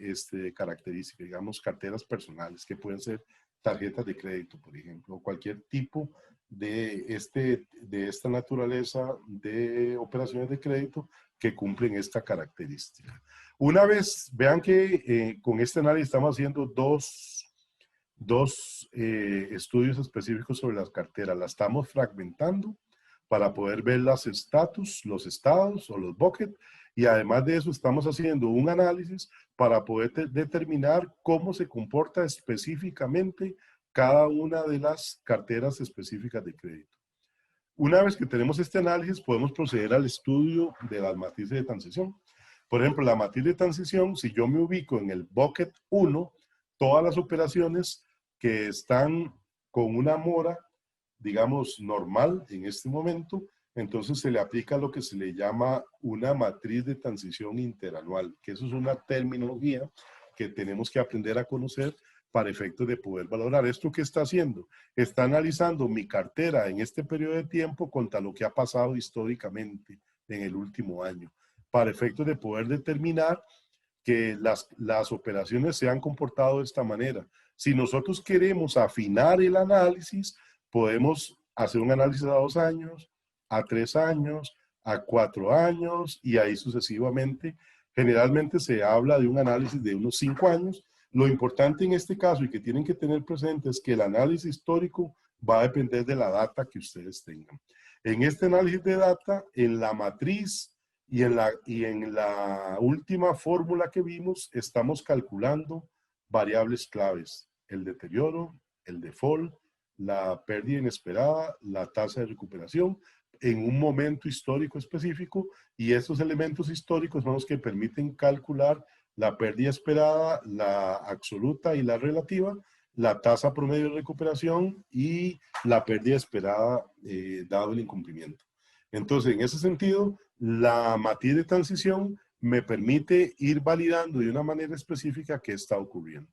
Speaker 1: características, digamos carteras personales, que pueden ser tarjetas de crédito, por ejemplo, o cualquier tipo de esta naturaleza de operaciones de crédito que cumplen esta característica. Una vez, vean que con este análisis estamos haciendo dos estudios específicos sobre las carteras. Las estamos fragmentando para poder ver los estados o los buckets, y además de eso estamos haciendo un análisis para poder determinar cómo se comporta específicamente cada una de las carteras específicas de crédito. Una vez que tenemos este análisis, podemos proceder al estudio de las matrices de transición. Por ejemplo, la matriz de transición, si yo me ubico en el bucket 1, todas las operaciones que están con una mora, digamos, normal en este momento, entonces se le aplica lo que se le llama una matriz de transición interanual, que eso es una terminología que tenemos que aprender a conocer para efectos de poder valorar. ¿Esto qué está haciendo? Está analizando mi cartera en este periodo de tiempo contra lo que ha pasado históricamente en el último año, para efectos de poder determinar que las operaciones se han comportado de esta manera. Si nosotros queremos afinar el análisis, podemos hacer un análisis a 2 años, a 3 años, a 4 años y ahí sucesivamente. Generalmente se habla de un análisis de unos 5 años. Lo importante en este caso y que tienen que tener presente es que el análisis histórico va a depender de la data que ustedes tengan. En este análisis de data, en la matriz y en la última fórmula que vimos, estamos calculando variables claves: el deterioro, el default, la pérdida inesperada, la tasa de recuperación en un momento histórico específico, y estos elementos históricos son los que permiten calcular la pérdida esperada, la absoluta y la relativa, la tasa promedio de recuperación y la pérdida esperada dado el incumplimiento. Entonces, en ese sentido, la matriz de transición me permite ir validando de una manera específica qué está ocurriendo.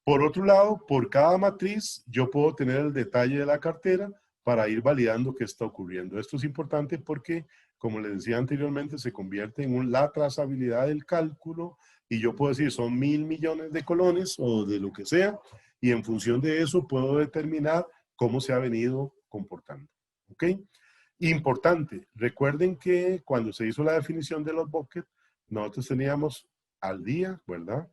Speaker 1: Por otro lado, por cada matriz, yo puedo tener el detalle de la cartera para ir validando qué está ocurriendo. Esto es importante porque, como les decía anteriormente, se convierte en la trazabilidad del cálculo, y yo puedo decir son 1.000 millones de colones o de lo que sea, y en función de eso puedo determinar cómo se ha venido comportando. ¿Ok? Importante, recuerden que cuando se hizo la definición de los buckets, nosotros teníamos al día, ¿verdad?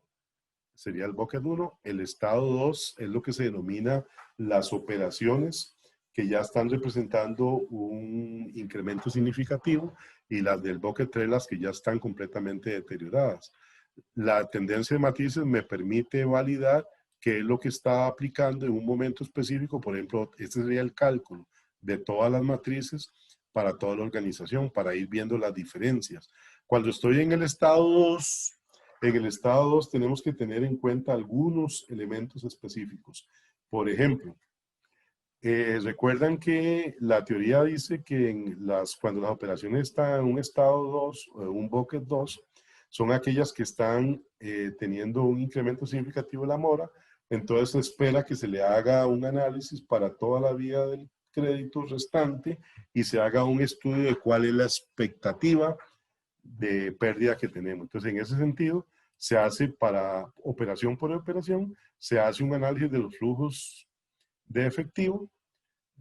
Speaker 1: Sería el bucket 1. El estado 2 es lo que se denomina las operaciones que ya están representando un incremento significativo, y las del bucket 3 las que ya están completamente deterioradas. La tendencia de matrices me permite validar qué es lo que está aplicando en un momento específico. Por ejemplo, este sería el cálculo de todas las matrices para toda la organización, para ir viendo las diferencias. Cuando estoy en el estado 2, en el estado 2 tenemos que tener en cuenta algunos elementos específicos. Por ejemplo, recuerdan que la teoría dice que cuando las operaciones están en un estado 2 o un bucket 2, son aquellas que están teniendo un incremento significativo de la mora. Entonces se espera que se le haga un análisis para toda la vida del crédito restante y se haga un estudio de cuál es la expectativa de pérdida que tenemos. Entonces, en ese sentido, se hace para operación por operación, se hace un análisis de los flujos de efectivo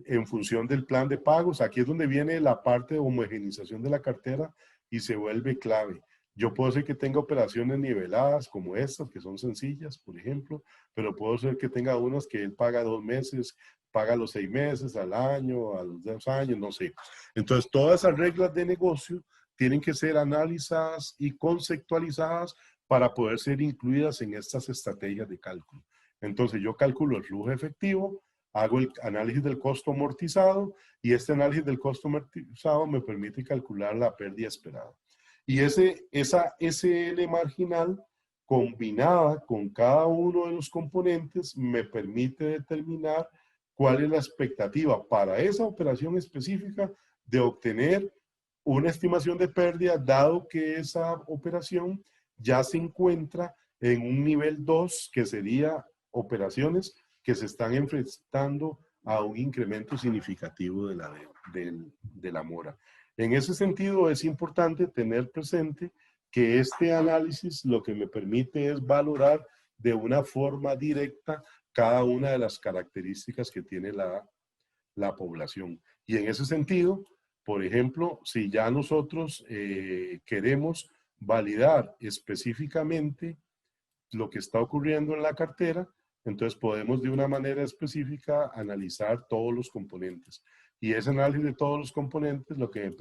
Speaker 1: en función del plan de pagos. Aquí es donde viene la parte de homogenización de la cartera y se vuelve clave. Yo puedo ser que tenga operaciones niveladas como estas, que son sencillas, por ejemplo, pero puedo ser que tenga unas que él paga 2 meses, paga los 6 meses, al año, a los 2 años, no sé. Entonces, todas esas reglas de negocio tienen que ser analizadas y conceptualizadas para poder ser incluidas en estas estrategias de cálculo. Entonces yo calculo el flujo efectivo, hago el análisis del costo amortizado y este análisis del costo amortizado me permite calcular la pérdida esperada. Y esa SL marginal combinada con cada uno de los componentes me permite determinar cuál es la expectativa para esa operación específica de obtener una estimación de pérdida, dado que esa operación ya se encuentra en un nivel 2, que sería operaciones que se están enfrentando a un incremento significativo de la mora. En ese sentido, es importante tener presente que este análisis lo que me permite es valorar de una forma directa cada una de las características que tiene la población. Y en ese sentido, por ejemplo, si ya nosotros queremos validar específicamente lo que está ocurriendo en la cartera, entonces podemos de una manera específica analizar todos los componentes. Y ese análisis de todos los componentes lo que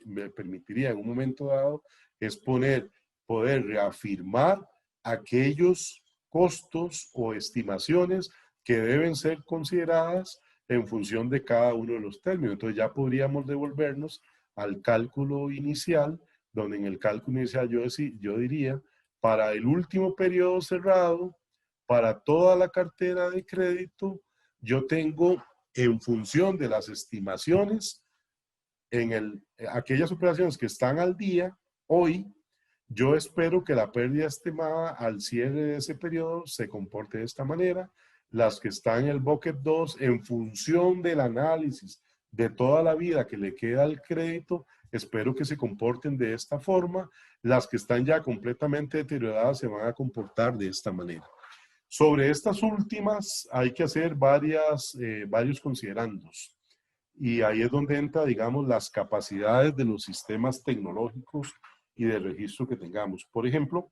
Speaker 1: me permitiría en un momento dado es poder reafirmar aquellos costos o estimaciones que deben ser consideradas en función de cada uno de los términos. Entonces ya podríamos devolvernos al cálculo inicial, donde en el cálculo inicial yo diría, para el último periodo cerrado, para toda la cartera de crédito, yo tengo en función de las estimaciones, aquellas operaciones que están al día, hoy, yo espero que la pérdida estimada al cierre de ese periodo se comporte de esta manera. Las que están en el bucket 2, en función del análisis de toda la vida que le queda al crédito, espero que se comporten de esta forma. Las que están ya completamente deterioradas se van a comportar de esta manera. Sobre estas últimas hay que hacer varios considerandos. Y ahí es donde entra, digamos, las capacidades de los sistemas tecnológicos y de registro que tengamos. Por ejemplo,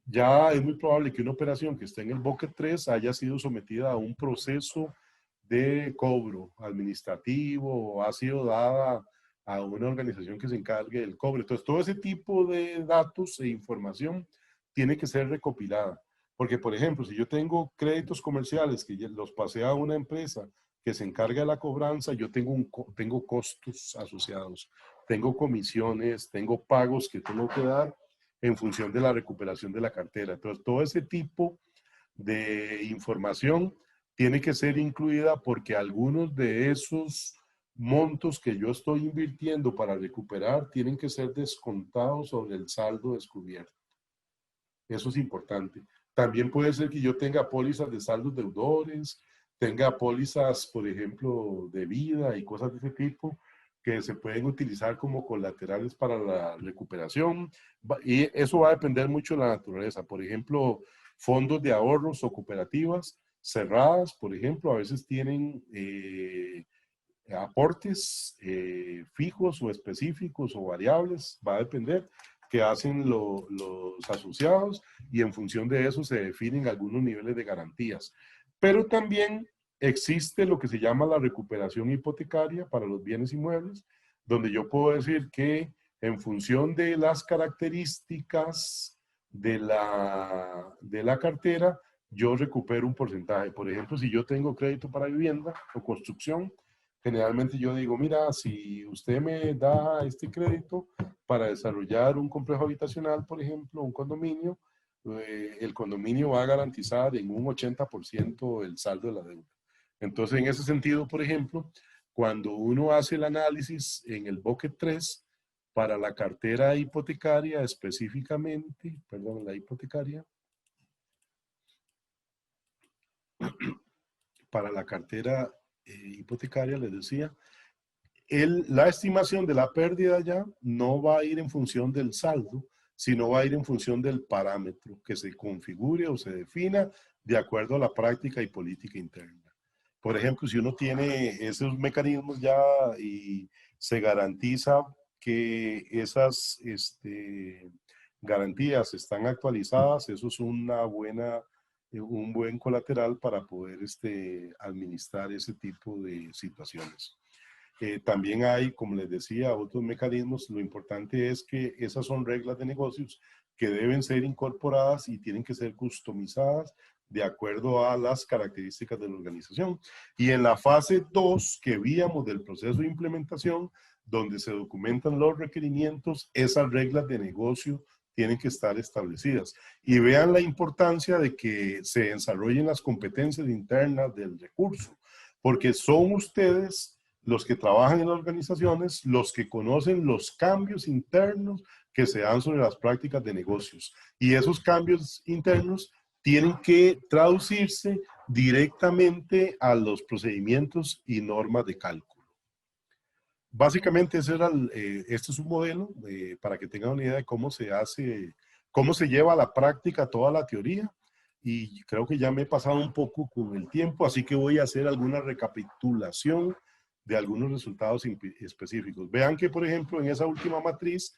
Speaker 1: ya es muy probable que una operación que esté en el bucket 3 haya sido sometida a un proceso de cobro administrativo o ha sido dada a una organización que se encargue del cobro. Entonces, todo ese tipo de datos e información tiene que ser recopilada. Porque, por ejemplo, si yo tengo créditos comerciales que los pasé a una empresa que se encarga de la cobranza, yo tengo costos asociados, tengo comisiones, tengo pagos que tengo que dar en función de la recuperación de la cartera. Entonces, todo ese tipo de información tiene que ser incluida porque algunos de esos montos que yo estoy invirtiendo para recuperar tienen que ser descontados sobre el saldo descubierto. Eso es importante. También puede ser que yo tenga pólizas de saldos deudores, tenga pólizas, por ejemplo, de vida y cosas de ese tipo que se pueden utilizar como colaterales para la recuperación. Y eso va a depender mucho de la naturaleza. Por ejemplo, fondos de ahorros o cooperativas cerradas, por ejemplo, a veces tienen aportes fijos o específicos o variables, va a depender, que hacen los asociados y en función de eso se definen algunos niveles de garantías. Pero también existe lo que se llama la recuperación hipotecaria para los bienes inmuebles, donde yo puedo decir que en función de las características de la cartera, yo recupero un porcentaje. Por ejemplo, si yo tengo crédito para vivienda o construcción, generalmente yo digo, mira, si usted me da este crédito para desarrollar un complejo habitacional, por ejemplo, un condominio, el condominio va a garantizar en un 80% el saldo de la deuda. Entonces, en ese sentido, por ejemplo, cuando uno hace el análisis en el bucket 3 para la cartera hipotecaria específicamente, perdón, la hipotecaria, para la cartera hipotecaria, les decía, la estimación de la pérdida ya no va a ir en función del saldo, sino va a ir en función del parámetro que se configure o se defina de acuerdo a la práctica y política interna. Por ejemplo, si uno tiene esos mecanismos ya y se garantiza que esas garantías están actualizadas, eso es un buen colateral para poder administrar ese tipo de situaciones. También hay, como les decía, otros mecanismos. Lo importante es que esas son reglas de negocios que deben ser incorporadas y tienen que ser customizadas de acuerdo a las características de la organización. Y en la fase 2 que víamos del proceso de implementación, donde se documentan los requerimientos, esas reglas de negocio tienen que estar establecidas. Y vean la importancia de que se desarrollen las competencias internas del recurso, porque son ustedes los que trabajan en las organizaciones, los que conocen los cambios internos que se dan sobre las prácticas de negocios. Y esos cambios internos tienen que traducirse directamente a los procedimientos y normas de cálculo. Básicamente este es un modelo para que tengan una idea de cómo se hace, cómo se lleva a la práctica toda la teoría. Y creo que ya me he pasado un poco con el tiempo, así que voy a hacer alguna recapitulación de algunos resultados específicos. Vean que, por ejemplo, en esa última matriz,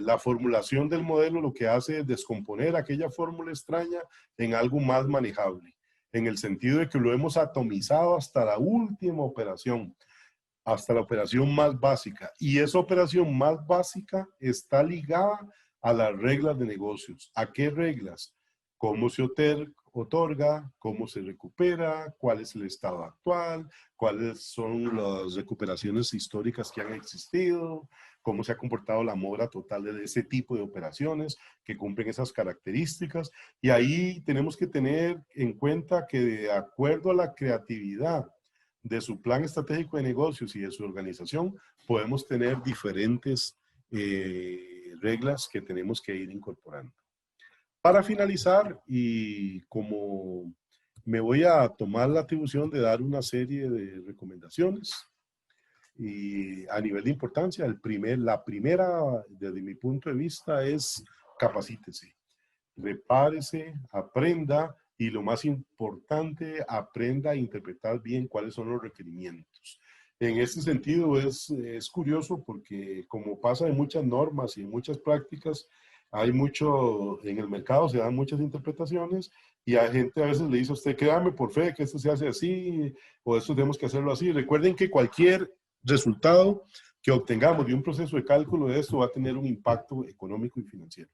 Speaker 1: la formulación del modelo lo que hace es descomponer aquella fórmula extraña en algo más manejable, en el sentido de que lo hemos atomizado hasta la última operación, hasta la operación más básica. Y esa operación más básica está ligada a las reglas de negocios. ¿A qué reglas? ¿Cómo se otorga? ¿Cómo se recupera? ¿Cuál es el estado actual? ¿Cuáles son las recuperaciones históricas que han existido? ¿Cómo se ha comportado la mora total de ese tipo de operaciones que cumplen esas características? Y ahí tenemos que tener en cuenta que de acuerdo a la creatividad de su plan estratégico de negocios y de su organización, podemos tener diferentes reglas que tenemos que ir incorporando. Para finalizar, y como me voy a tomar la atribución de dar una serie de recomendaciones, y a nivel de importancia, la primera, desde mi punto de vista, es capacítese, prepárese, aprenda y lo más importante, aprenda a interpretar bien cuáles son los requerimientos. En este sentido es curioso porque como pasa en muchas normas y en muchas prácticas, hay mucho, en el mercado se dan muchas interpretaciones y a gente a veces le dice a usted, créame por fe que esto se hace así o esto tenemos que hacerlo así. Recuerden que cualquier resultado que obtengamos de un proceso de cálculo de esto va a tener un impacto económico y financiero.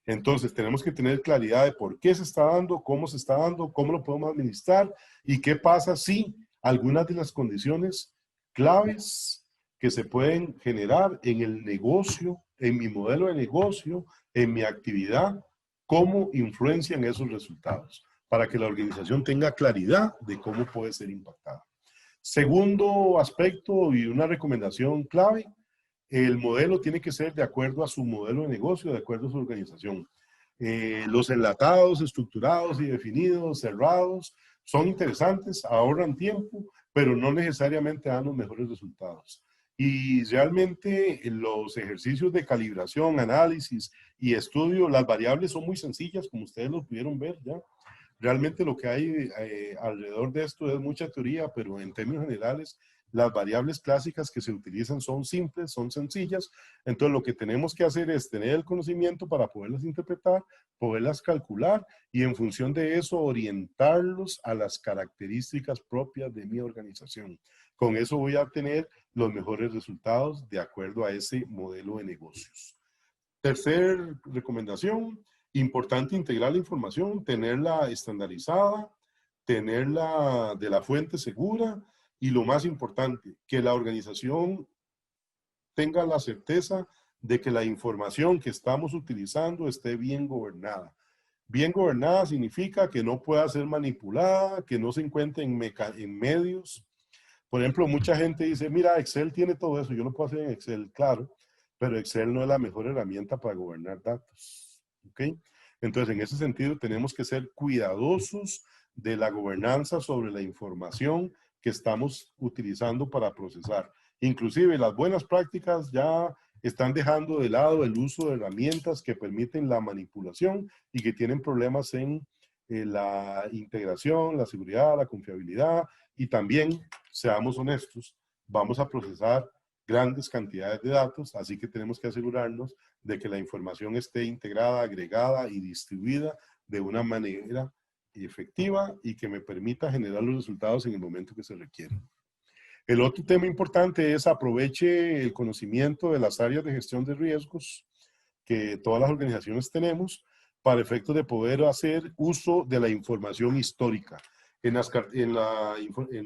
Speaker 1: Entonces, tenemos que tener claridad de por qué se está dando, cómo lo podemos administrar y qué pasa si algunas de las condiciones claves que se pueden generar en el negocio, en mi modelo de negocio, en mi actividad, cómo influencian esos resultados, para que la organización tenga claridad de cómo puede ser impactada. Segundo aspecto y una recomendación clave, el modelo tiene que ser de acuerdo a su modelo de negocio, de acuerdo a su organización. Los enlatados, estructurados y definidos, cerrados, son interesantes, ahorran tiempo, pero no necesariamente dan los mejores resultados. Y realmente los ejercicios de calibración, análisis y estudio, las variables son muy sencillas, como ustedes lo pudieron ver ya. Realmente lo que hay alrededor de esto es mucha teoría, pero en términos generales, las variables clásicas que se utilizan son simples, son sencillas. Entonces, lo que tenemos que hacer es tener el conocimiento para poderlas interpretar, poderlas calcular y en función de eso orientarlos a las características propias de mi organización. Con eso voy a tener los mejores resultados de acuerdo a ese modelo de negocios. Tercer recomendación, importante integrar la información, tenerla estandarizada, tenerla de la fuente segura y lo más importante, que la organización tenga la certeza de que la información que estamos utilizando esté bien gobernada. Bien gobernada significa que no pueda ser manipulada, que no se encuentre en medios. Por ejemplo, mucha gente dice, mira, Excel tiene todo eso, yo lo puedo hacer en Excel, claro, pero Excel no es la mejor herramienta para gobernar datos. ¿Ok? Entonces, en ese sentido, tenemos que ser cuidadosos de la gobernanza sobre la información que estamos utilizando para procesar. Inclusive, las buenas prácticas ya están dejando de lado el uso de herramientas que permiten la manipulación y que tienen problemas en la integración, la seguridad, la confiabilidad y también, seamos honestos, vamos a procesar grandes cantidades de datos, así que tenemos que asegurarnos de que la información esté integrada, agregada y distribuida de una manera efectiva y que me permita generar los resultados en el momento que se requieren. El otro tema importante es aproveche el conocimiento de las áreas de gestión de riesgos que todas las organizaciones tenemos para efectos de poder hacer uso de la información histórica. En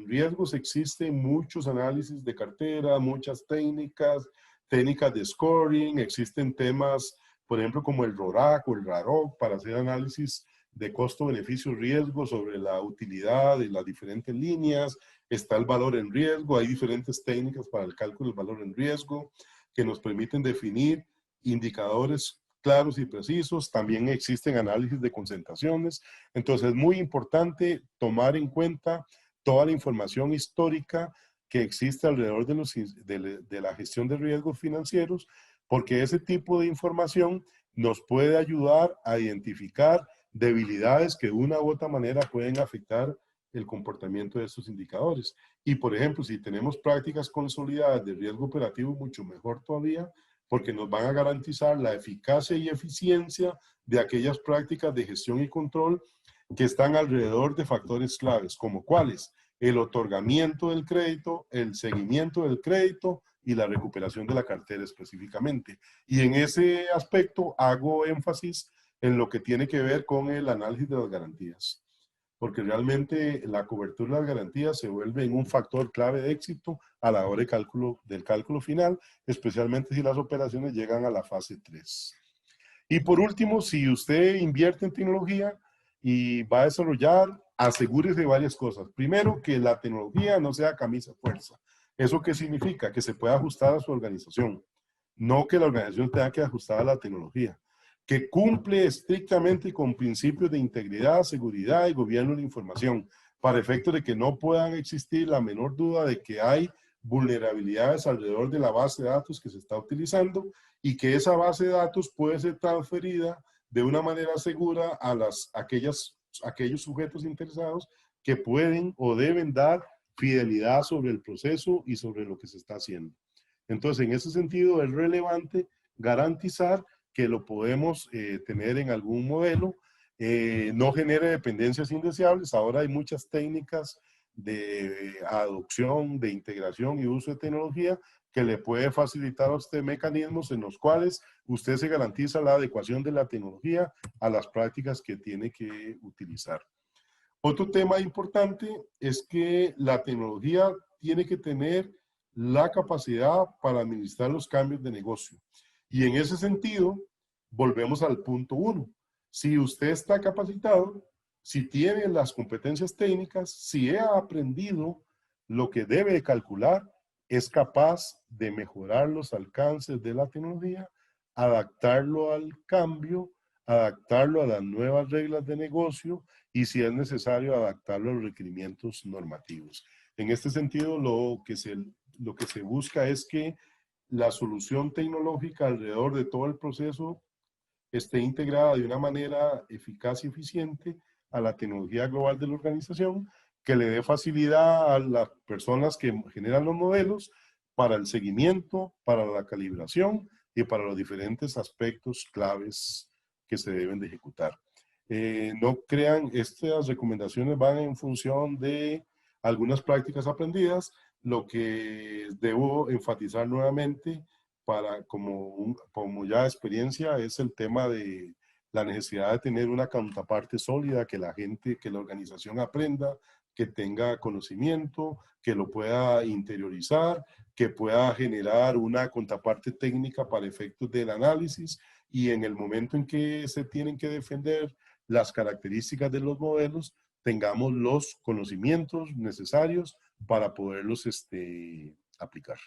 Speaker 1: riesgos existen muchos análisis de cartera, muchas técnicas de scoring, existen temas, por ejemplo, como el RORAC o el RAROC para hacer análisis de costo-beneficio-riesgo sobre la utilidad de las diferentes líneas. Está el valor en riesgo, hay diferentes técnicas para el cálculo del valor en riesgo que nos permiten definir indicadores claros y precisos. También existen análisis de concentraciones. Entonces es muy importante tomar en cuenta toda la información histórica que existe alrededor de la gestión de riesgos financieros, porque ese tipo de información nos puede ayudar a identificar debilidades que de una u otra manera pueden afectar el comportamiento de estos indicadores. Y por ejemplo, si tenemos prácticas consolidadas de riesgo operativo, mucho mejor todavía, porque nos van a garantizar la eficacia y eficiencia de aquellas prácticas de gestión y control que están alrededor de factores claves, como cuáles: el otorgamiento del crédito, el seguimiento del crédito y la recuperación de la cartera específicamente. Y en ese aspecto hago énfasis en lo que tiene que ver con el análisis de las garantías, porque realmente la cobertura de las garantías se vuelve en un factor clave de éxito a la hora del cálculo final, especialmente si las operaciones llegan a la fase 3. Y por último, si usted invierte en tecnología y va a desarrollar, asegúrese de varias cosas. Primero, que la tecnología no sea camisa fuerza. ¿Eso qué significa? Que se pueda ajustar a su organización, no que la organización tenga que ajustar a la tecnología, que cumple estrictamente con principios de integridad, seguridad y gobierno de la información, para efectos de que no puedan existir la menor duda de que hay vulnerabilidades alrededor de la base de datos que se está utilizando y que esa base de datos puede ser transferida de una manera segura a aquellos sujetos interesados que pueden o deben dar fidelidad sobre el proceso y sobre lo que se está haciendo. Entonces, en ese sentido, es relevante garantizar que lo podemos tener en algún modelo, no genere dependencias indeseables. Ahora hay muchas técnicas de adopción, de integración y uso de tecnología que le puede facilitar a usted mecanismos en los cuales usted se garantiza la adecuación de la tecnología a las prácticas que tiene que utilizar. Otro tema importante es que la tecnología tiene que tener la capacidad para administrar los cambios de negocio. Y en ese sentido, volvemos al punto 1. Si usted está capacitado, si tiene las competencias técnicas, si ha aprendido lo que debe calcular, es capaz de mejorar los alcances de la tecnología, adaptarlo al cambio, adaptarlo a las nuevas reglas de negocio y, si es necesario, adaptarlo a los requerimientos normativos. En este sentido, lo que se busca es que la solución tecnológica alrededor de todo el proceso esté integrada de una manera eficaz y eficiente a la tecnología global de la organización, que le dé facilidad a las personas que generan los modelos para el seguimiento, para la calibración y para los diferentes aspectos claves que se deben de ejecutar. No crean, estas recomendaciones van en función de algunas prácticas aprendidas. Lo que debo enfatizar nuevamente como ya experiencia es el tema de la necesidad de tener una contraparte sólida, que la organización aprenda, que tenga conocimiento, que lo pueda interiorizar, que pueda generar una contraparte técnica para efectos del análisis, y en el momento en que se tienen que defender las características de los modelos, tengamos los conocimientos necesarios para poderlos aplicar.